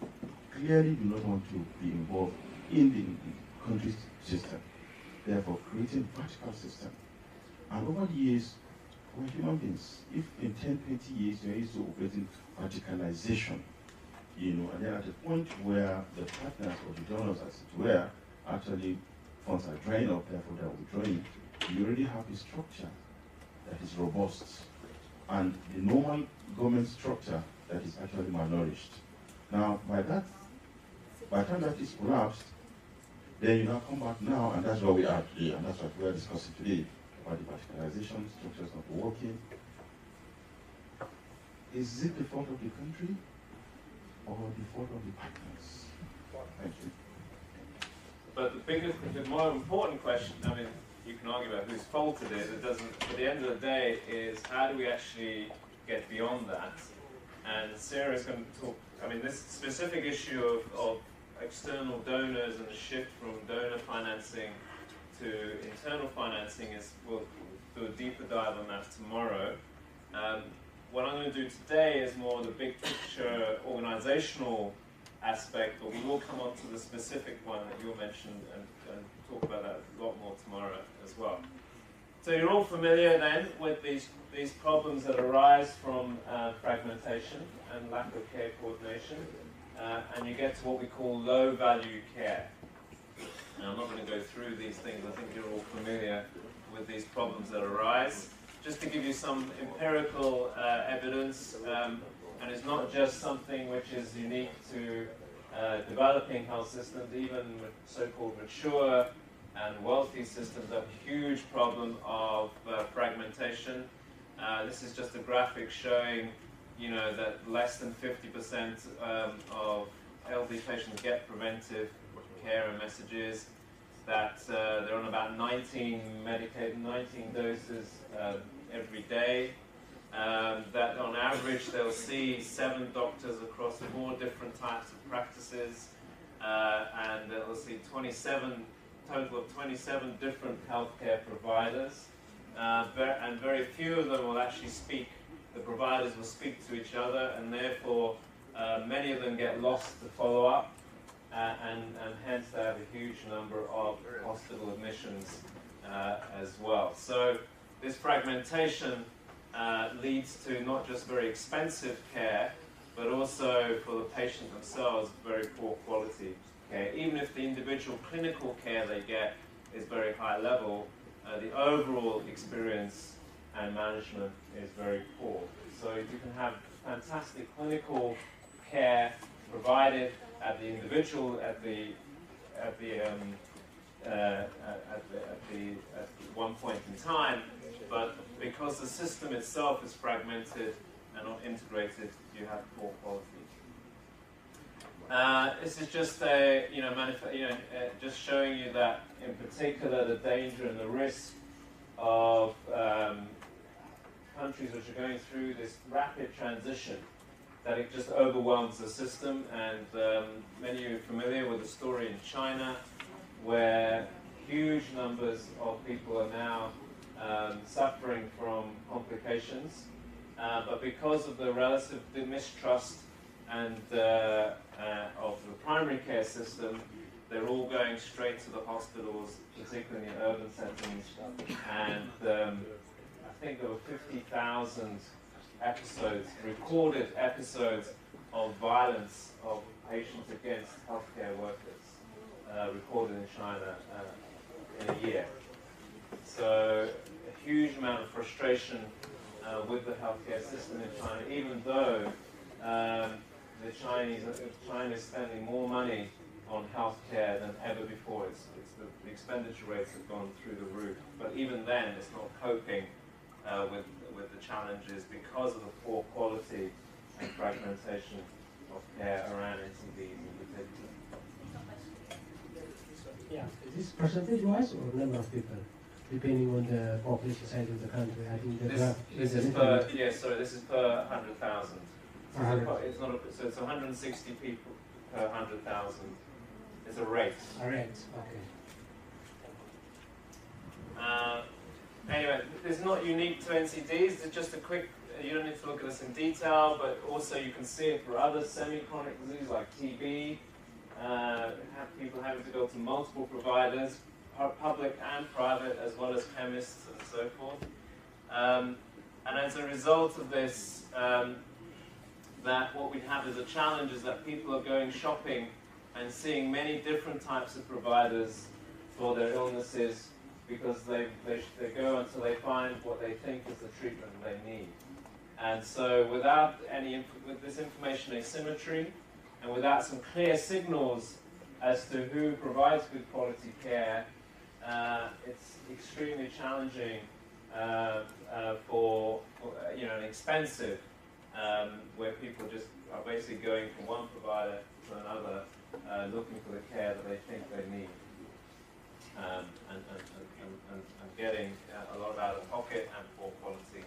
clearly do not want to be involved in the country's system, therefore creating a vertical system. And over the years, we're human beings. If in 10, 20 years you're used to operating verticalization, and then at the point where the partners or the donors, as it were, actually funds are drying up, therefore they're withdrawing, you already have a structure that is robust and the normal government structure that is actually malnourished. Now, by the time that is collapsed, then you now come back now, and that's where we are today, and that's what we are discussing today, about the verticalization, structures not working. Is it the fault of the country or the fault of the partners? Thank you. But the more important question, I mean, you can argue about whose fault it is. It doesn't. At the end of the day, is how do we actually get beyond that? And Sarah is going to talk. I mean, this specific issue of external donors and the shift from donor financing to internal financing we'll do a deeper dive on that tomorrow. What I'm going to do today is more the big picture organizational aspect, but we will come on to the specific one that you mentioned and talk about that a lot more tomorrow as well. So you're all familiar then with these problems that arise from fragmentation and lack of care coordination, and you get to what we call low value care. Now, I'm not going to go through these things. I think you're all familiar with these problems that arise. Just to give you some empirical evidence, and it's not just something which is unique to developing health systems, even so-called mature and wealthy systems have a huge problem of fragmentation. This is just a graphic showing, that less than 50% of elderly patients get preventive care and messages, that they're on about 19 doses every day, that on average they'll see 7 doctors across 4 different types of practices, and they'll see total of 27 different healthcare providers, and very few of them will actually speak. The providers will speak to each other, and therefore many of them get lost to follow up, and hence they have a huge number of hospital admissions as well. So this fragmentation leads to not just very expensive care, but also for the patient themselves, very poor quality care. Even if the individual clinical care they get is very high level, the overall experience and management is very poor. So you can have fantastic clinical care provided at the individual, at one point in time, but because the system itself is fragmented and not integrated, you have poor quality. This is just just showing you that, in particular, the danger and the risk of countries which are going through this rapid transition, that it just overwhelms the system. And many of you are familiar with the story in China, where huge numbers of people are now suffering from complications, but because of the relative mistrust and of the primary care system, they're all going straight to the hospitals, particularly in the urban settings. And I think there were 50,000 episodes, recorded episodes of violence of patients against healthcare workers, recorded in China in a year. So a huge amount of frustration with the healthcare system in China, even though China is spending more money on healthcare than ever before. The expenditure rates have gone through the roof. But even then, it's not coping with the challenges because of the poor quality and fragmentation of care around NCDs in particular. Yeah, is this percentage-wise or number of people, depending on the population size of the country? I think the graph this is per, yeah, sorry, this is per 100,000. It's not a, so it's 160 people per 100,000. It's a rate. A rate, okay. Anyway, this is not unique to NCDs. It's just a quick, you don't need to look at this in detail, but also you can see it for other semi-chronic diseases like TB. People having to go to multiple providers, public and private, as well as chemists and so forth. And as a result of this, that what we have as a challenge is that people are going shopping and seeing many different types of providers for their illnesses because they go until they find what they think is the treatment they need. And so without with this information asymmetry and without some clear signals as to who provides good quality care, it's extremely challenging for and expensive, where people just are basically going from one provider to another, looking for the care that they think they need, and getting a lot out of pocket and poor quality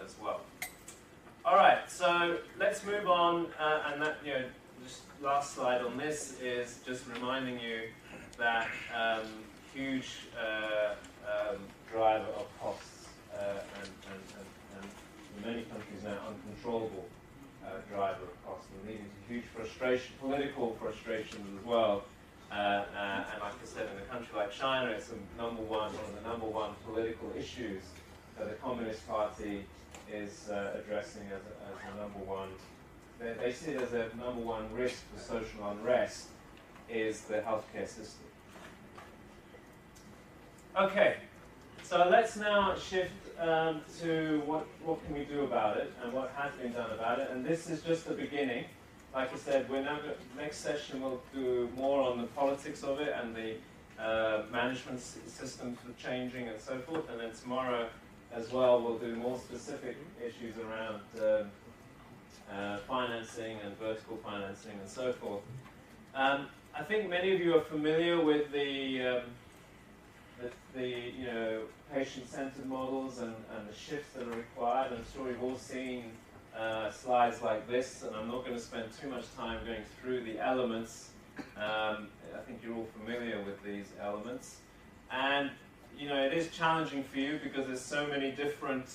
as well. All right, so let's move on, and that just last slide on this is just reminding you that huge driver of costs and in many countries now uncontrollable driver of costs, and leading to huge frustration, political frustrations as well. And like I said, in a country like China, it's one of the number one political issues that the Communist Party is addressing as a number one. They see it as a number one risk for social unrest is the healthcare system. Okay, so let's now shift to what can we do about it and what has been done about it. And this is just the beginning. Like I said, next session we'll do more on the politics of it and the management systems for changing and so forth. And then tomorrow as well we'll do more specific issues around financing and vertical financing and so forth. I think many of you are familiar with the patient-centered models and the shifts that are required. I'm sure you've all seen slides like this, and I'm not going to spend too much time going through the elements. I think you're all familiar with these elements. And it is challenging for you because there's so many different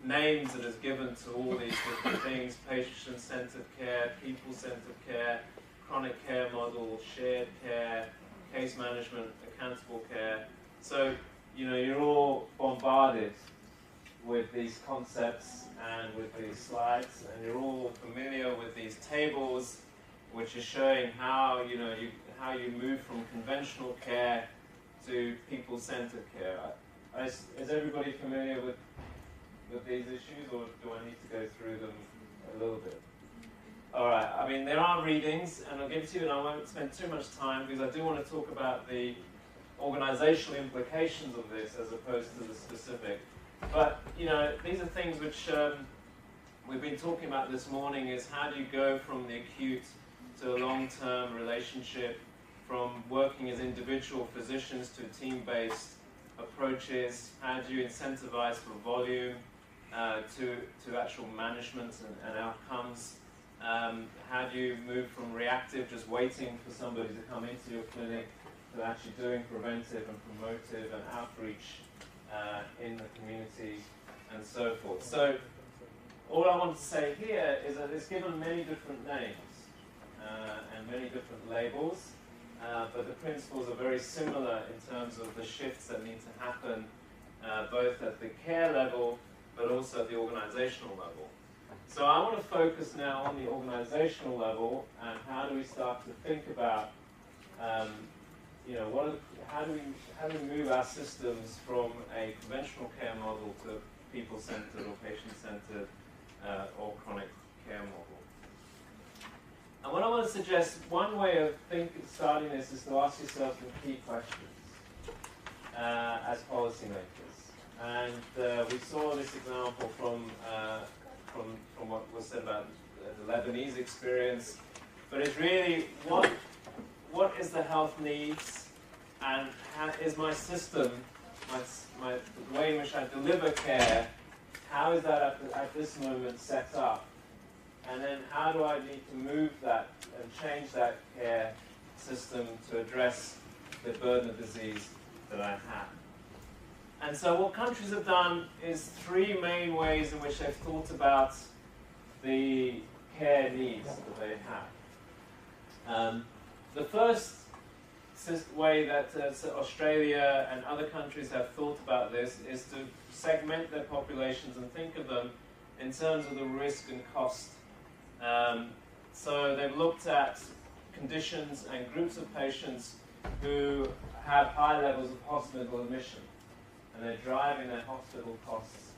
names that is given to all these different things: patient-centered care, people-centered care, chronic care model, shared care, case management, accountable care. So, you're all bombarded with these concepts and with these slides, and you're all familiar with these tables, which are showing how how you move from conventional care to people-centered care. Is everybody familiar with these issues, or do I need to go through them a little bit? All right. I mean, there are readings, and I'll give it to you, and I won't spend too much time because I do want to talk about the organizational implications of this as opposed to the specific. But these are things which we've been talking about this morning: is how do you go from the acute to a long-term relationship, from working as individual physicians to team-based approaches? How do you incentivize for volume to actual management and outcomes? How do you move from reactive, just waiting for somebody to come into your clinic, to actually doing preventive and promotive and outreach in the community and so forth? So all I want to say here is that it's given many different names and many different labels, but the principles are very similar in terms of the shifts that need to happen both at the care level but also at the organizational level. So I want to focus now on the organizational level and how do we start to think about, you know, how do we move our systems from a conventional care model to people-centered or patient-centered or chronic care model. And what I want to suggest, one way of starting this is to ask yourself some key questions as policymakers. And we saw this example from what was said about the Lebanese experience. But it's really what is the health needs, and how is my system, the way in which I deliver care, how is that at this moment set up? And then how do I need to move that and change that care system to address the burden of disease that I have? And so what countries have done is three main ways in which they've thought about the care needs that they have. The first way that Australia and other countries have thought about this is to segment their populations and think of them in terms of the risk and cost. So they've looked at conditions and groups of patients who have high levels of hospital admission, and they're driving their hospital costs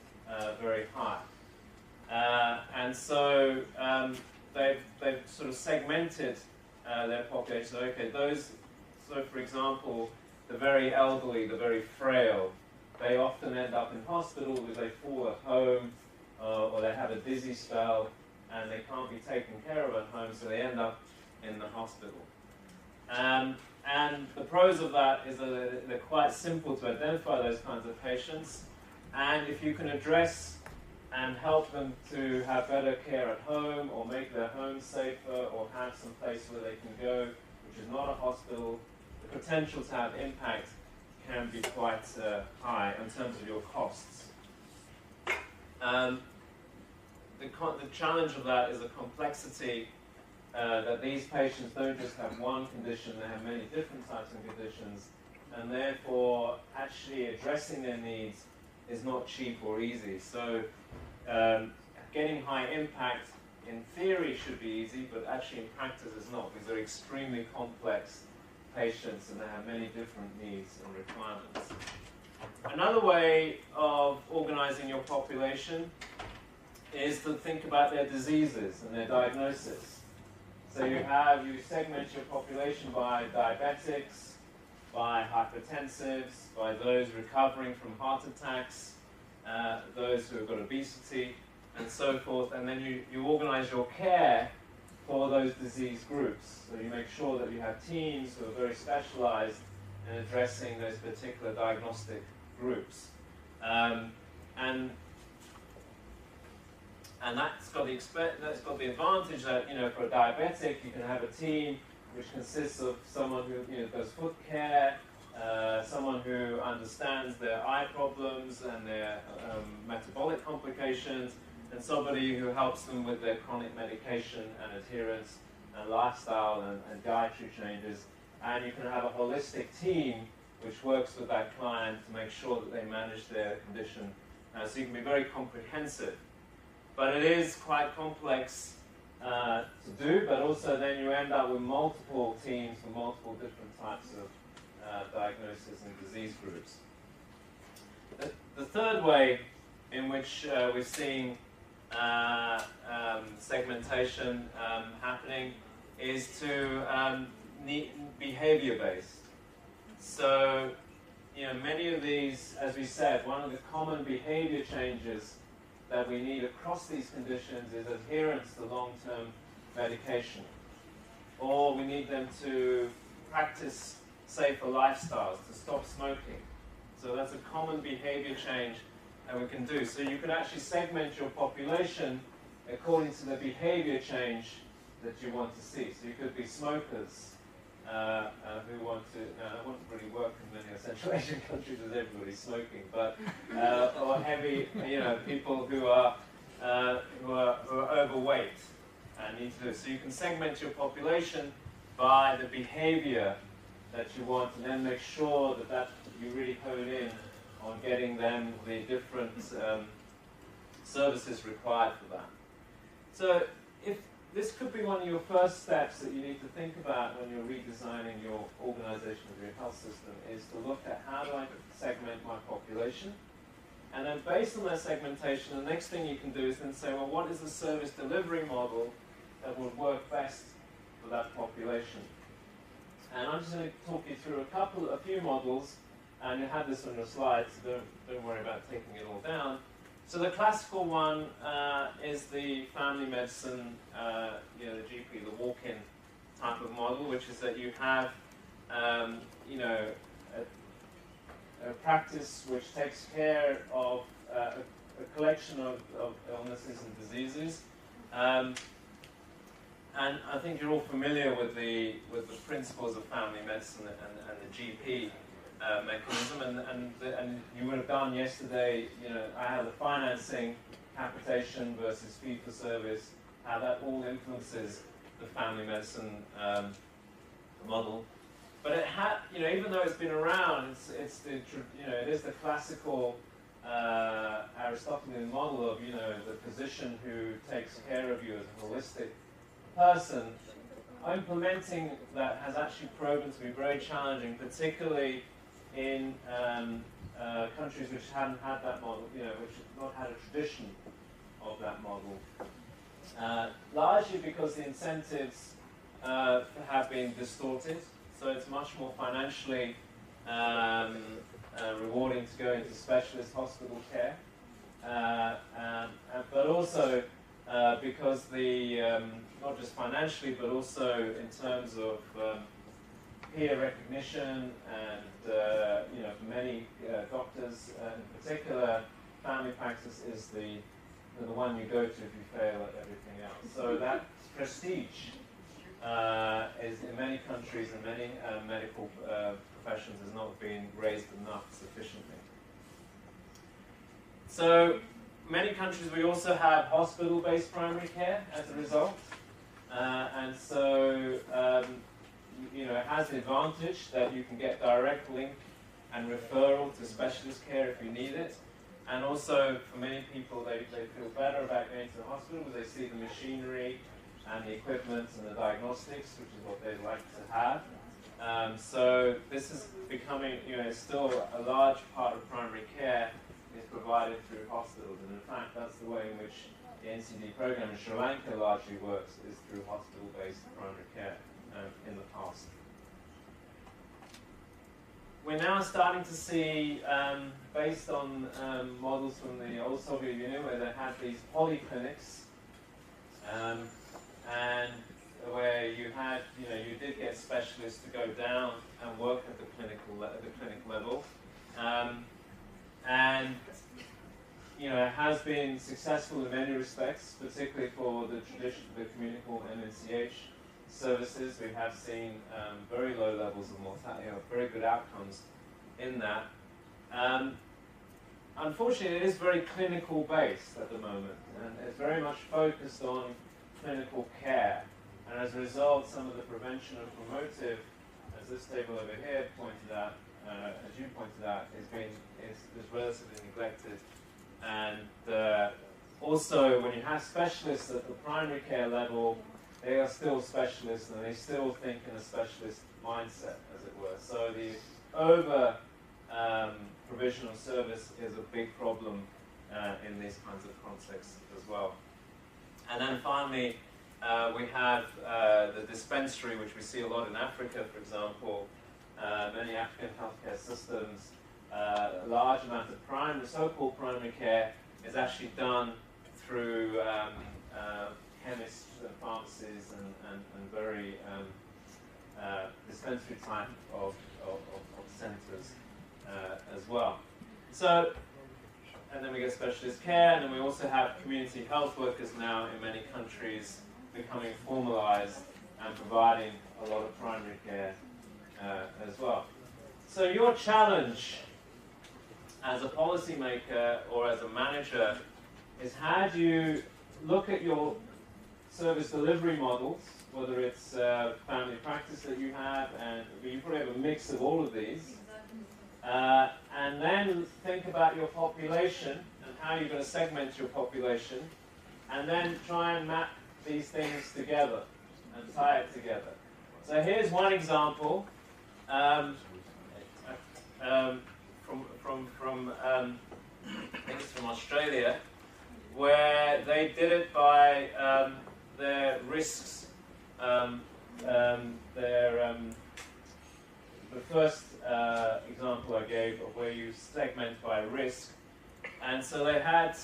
very high. And so they've sort of segmented their population. So, okay, so for example, the very elderly, the very frail, they often end up in hospital because they fall at home or they have a dizzy spell and they can't be taken care of at home, so they end up in the hospital. And the pros of that is that they're quite simple to identify those kinds of patients, and if you can address and help them to have better care at home or make their home safer or have some place where they can go, which is not a hospital, the potential to have impact can be quite high in terms of your costs. The challenge of that is the complexity that these patients don't just have one condition, they have many different types of conditions, and therefore actually addressing their needs is not cheap or easy. So getting high impact in theory should be easy, but actually in practice is not, because they're extremely complex patients and they have many different needs and requirements. Another way of organizing your population is to think about their diseases and their diagnosis. So you segment your population by diabetics, by hypertensives, by those recovering from heart attacks, those who have got obesity, and so forth. And then you organize your care for those disease groups. So you make sure that you have teams who are very specialized in addressing those particular diagnostic groups. And that's got the advantage that, you know, for a diabetic, you can have a team which consists of someone who, you know, does foot care, someone who understands their eye problems and their metabolic complications, and somebody who helps them with their chronic medication and adherence and lifestyle and dietary changes. And you can have a holistic team which works with that client to make sure that they manage their condition. So you can be very comprehensive. But it is quite complex to do, but also then you end up with multiple teams for multiple different types of diagnosis and disease groups. The third way in which we're seeing segmentation happening is to behavior-based. So, you know, many of these, as we said, one of the common behavior changes that we need across these conditions is adherence to long-term medication. Or we need them to practice safer lifestyles, to stop smoking. So that's a common behavior change that we can do. So you can actually segment your population according to the behavior change that you want to see. So you could be smokers who want to, now that wouldn't really work in many Central Asian countries with everybody smoking, but or heavy, you know, people who are overweight and need to do it. So you can segment your population by the behavior that you want, and then make sure that you really hone in on getting them the different services required for that. So if this could be one of your first steps that you need to think about when you're redesigning your organization of your health system, is to look at how do I segment my population. And then based on that segmentation, the next thing you can do is then say, well, what is the service delivery model that would work best for that population? And I'm just going to talk you through a few models, and you have this on your slides, so don't worry about taking it all down. So the classical one is the family medicine, the GP, the walk-in type of model, which is that you have, a practice which takes care of a collection of illnesses and diseases. And I think you're all familiar with the principles of family medicine and the GP mechanism, and you would have done yesterday. I had the financing, capitation versus fee for service, how that all influences the family medicine model. But it had, even though it's been around, it is the classical Aristotelian model of the physician who takes care of you as a holistic person. Implementing that has actually proven to be very challenging, particularly in countries which haven't had that model, which have not had a tradition of that model. Largely because the incentives have been distorted, so it's much more financially rewarding to go into specialist hospital care, but also because not just financially, but also in terms of peer recognition and for many doctors in particular, family practice is the one you go to if you fail at everything else. So that prestige is in many countries and many medical professions has not been raised enough sufficiently. So many countries we also have hospital-based primary care as a result, and so it has the advantage that you can get direct link and referral to specialist care if you need it, and also for many people they feel better about going to the hospital because they see the machinery and the equipment and the diagnostics, which is what they like to have. So this is becoming, still a large part of primary care is provided through hospitals, and in fact that's the way in which the NCD program in Sri Lanka largely works, is through hospital-based primary care in the past. We're now starting to see, based on models from the old Soviet Union, where they had these polyclinics, and where you had, you did get specialists to go down and work at the clinic level, and it has been successful in many respects, particularly for the communicable MNCH services. We have seen very low levels of mortality, very good outcomes in that. Unfortunately, it is very clinical based at the moment, and it's very much focused on clinical care. And as a result, some of the prevention and promotive, as this table over here pointed out, as you pointed out, is relatively neglected. And also, when you have specialists at the primary care level, they are still specialists, and they still think in a specialist mindset, as it were. So the over provision of service is a big problem in these kinds of contexts as well. And then finally, we have the dispensary, which we see a lot in Africa, for example. Many African healthcare systems, a large amount of so-called primary care is actually done through chemists and pharmacies and very dispensary type of centers as well. So, and then we get specialist care, and then we also have community health workers now in many countries becoming formalized and providing a lot of primary care as well. So your challenge as a policymaker or as a manager is, how do you look at your service delivery models, whether it's family practice that you have, and you probably have a mix of all of these, and then think about your population and how you're going to segment your population, and then try and map these things together and tie it together. So here's one example from I think it's from Australia, where they did it by their risks. The first example I gave of where you segment by risk, and so they had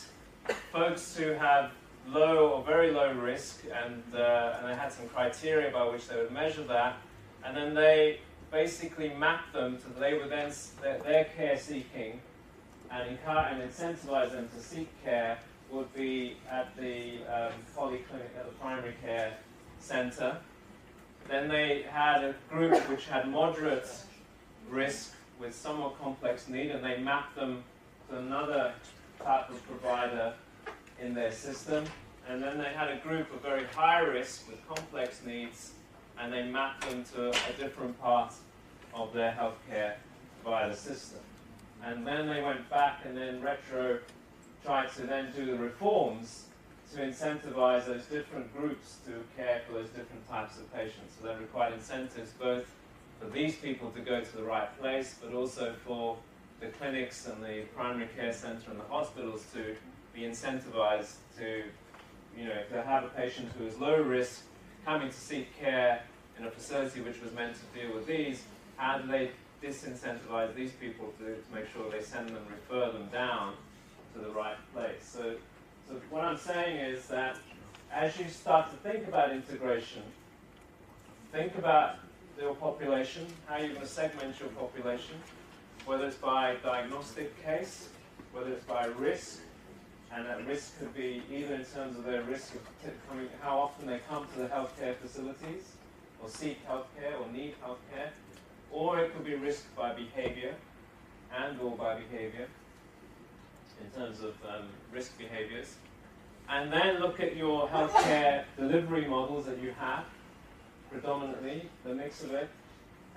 folks who have low or very low risk, and they had some criteria by which they would measure that, and then they basically mapped them to they were then their care seeking, and incentivize them to seek care would be at the polyclinic, at the primary care center. Then they had a group which had moderate risk with somewhat complex need, and they mapped them to another type of provider in their system. And then they had a group of very high risk with complex needs, and they mapped them to a different part of their healthcare provider system. And then they went back and then tried to then do the reforms to incentivize those different groups to care for those different types of patients. So they required incentives both for these people to go to the right place, but also for the clinics and the primary care center and the hospitals to be incentivized to, if they have a patient who is low risk coming to seek care in a facility which was meant to deal with these, how do they disincentivize these people to make sure they send them, refer them down to the right place? So what I'm saying is that as you start to think about integration, think about your population, how you're going to segment your population, whether it's by diagnostic case, whether it's by risk, and that risk could be either in terms of their risk of coming, how often they come to the healthcare facilities, or seek healthcare, or need healthcare, or it could be risk by behavior, and/or by behavior, in terms of risk behaviors. And then look at your healthcare delivery models that you have, predominantly, the mix of it,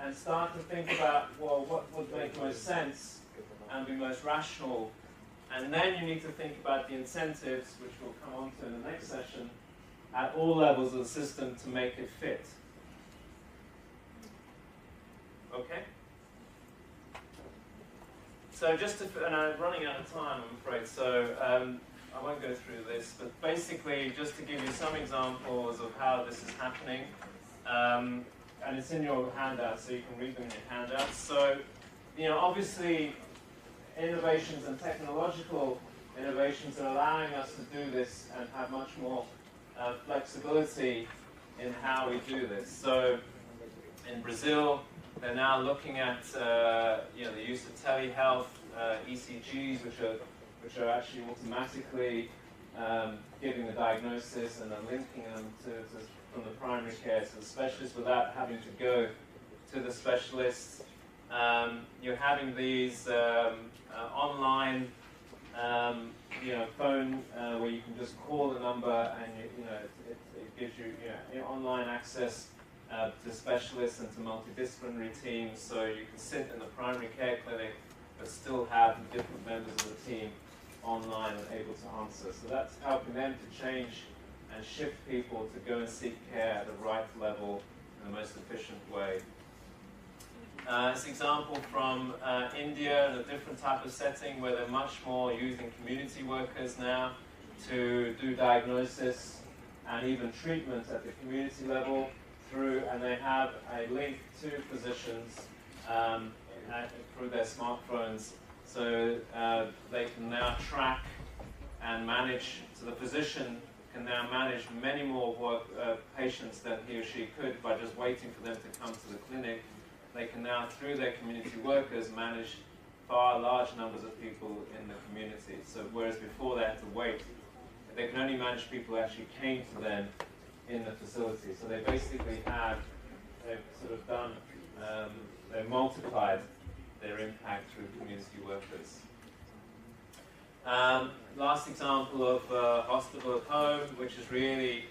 and start to think about, well, what would make most sense and be most rational. And then you need to think about the incentives, which we'll come on to in the next session, at all levels of the system to make it fit. Okay? So just to, and I'm running out of time, I'm afraid, so I won't go through this, but basically just to give you some examples of how this is happening, and it's in your handout, so you can read them in your handouts. So, obviously, innovations and technological innovations are allowing us to do this and have much more flexibility in how we do this. So, in Brazil, they're now looking at the use of telehealth ECGs, which are actually automatically giving the diagnosis and then linking them from the primary care to the specialist without having to go to the specialist. You're having these online phone where you can just call the number and it gives you online access to specialists and to multidisciplinary teams, so you can sit in the primary care clinic but still have different members of the team online and able to answer. So that's helping them to change and shift people to go and seek care at the right level in the most efficient way. This example from India, in a different type of setting where they're much more using community workers now to do diagnosis and even treatment at the community level and they have a link to physicians through their smartphones, so they can now track and manage, so the physician can now manage many more patients than he or she could by just waiting for them to come to the clinic. They can now, through their community workers, manage far large numbers of people in the community. So whereas before they had to wait, they can only manage people who actually came to them in the facility. So they basically they've sort of done, they've multiplied their impact through community workers. Last example of hospital at home, which is really,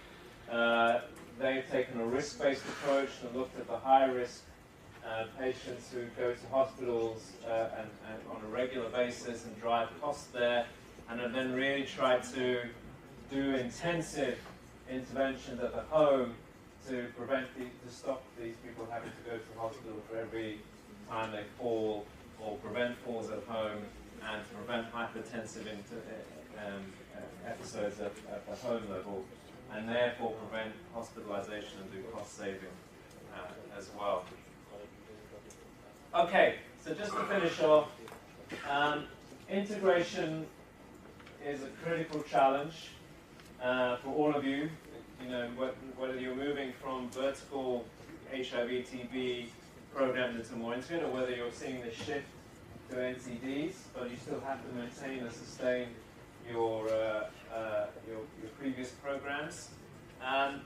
they've taken a risk-based approach and looked at the high-risk patients who go to hospitals and on a regular basis and drive costs there, and have then really tried to do intensive interventions at the home to stop these people having to go to the hospital for every time they fall, or prevent falls at home, and to prevent hypertensive episodes at the home level, and therefore prevent hospitalization and do cost saving as well. Okay, so just to finish off, integration is a critical challenge for all of you. You know, whether you're moving from vertical HIV/TB programs into more integrated, or whether you're seeing the shift to NCDs, but you still have to maintain and sustain your previous programs. And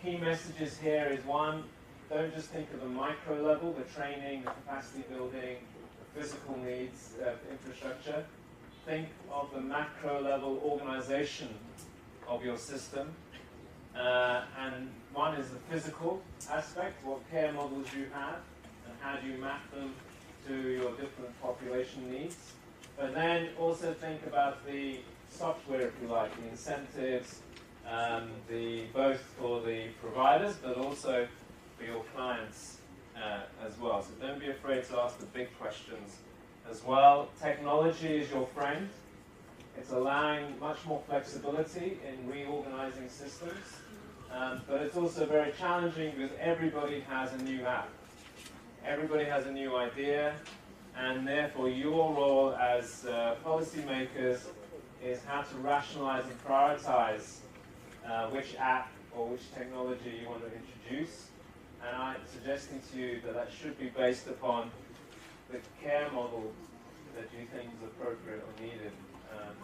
key messages here is one: don't just think of the micro level, the training, the capacity building, the physical needs, infrastructure. Think of the macro level organization of your system. And one is the physical aspect, what care models you have, and how do you map them to your different population needs. But then also think about the software, if you like, the incentives, both for the providers, but also for your clients as well. So don't be afraid to ask the big questions as well. Technology is your friend. It's allowing much more flexibility in reorganizing systems, but it's also very challenging because everybody has a new app. Everybody has a new idea, and therefore your role as policymakers is how to rationalize and prioritize which app or which technology you want to introduce. And I'm suggesting to you that that should be based upon the care model that you think is appropriate or needed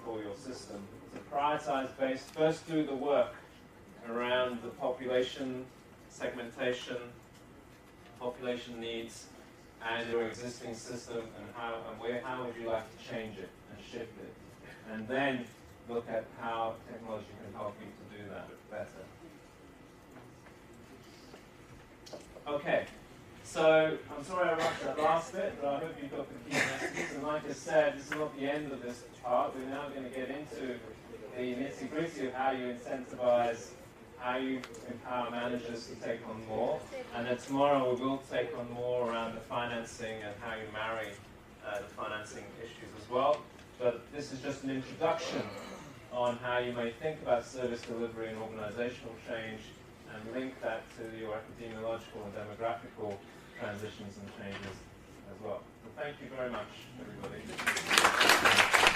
for your system. So prioritize based, first do the work around the population segmentation, population needs, and your existing system, and how would you like to change it and shift it. And then look at how technology can help you to do that better. Okay, so I'm sorry I rushed that last bit, but I hope you got the key messages. And like I said, this is not the end of this part. We're now going to get into the nitty-gritty of how you incentivize, how you empower managers to take on more. And then tomorrow we will take on more around the financing and how you marry the financing issues as well. But this is just an introduction on how you may think about service delivery and organizational change, and link that to your epidemiological and demographical transitions and changes as well. So thank you very much, everybody.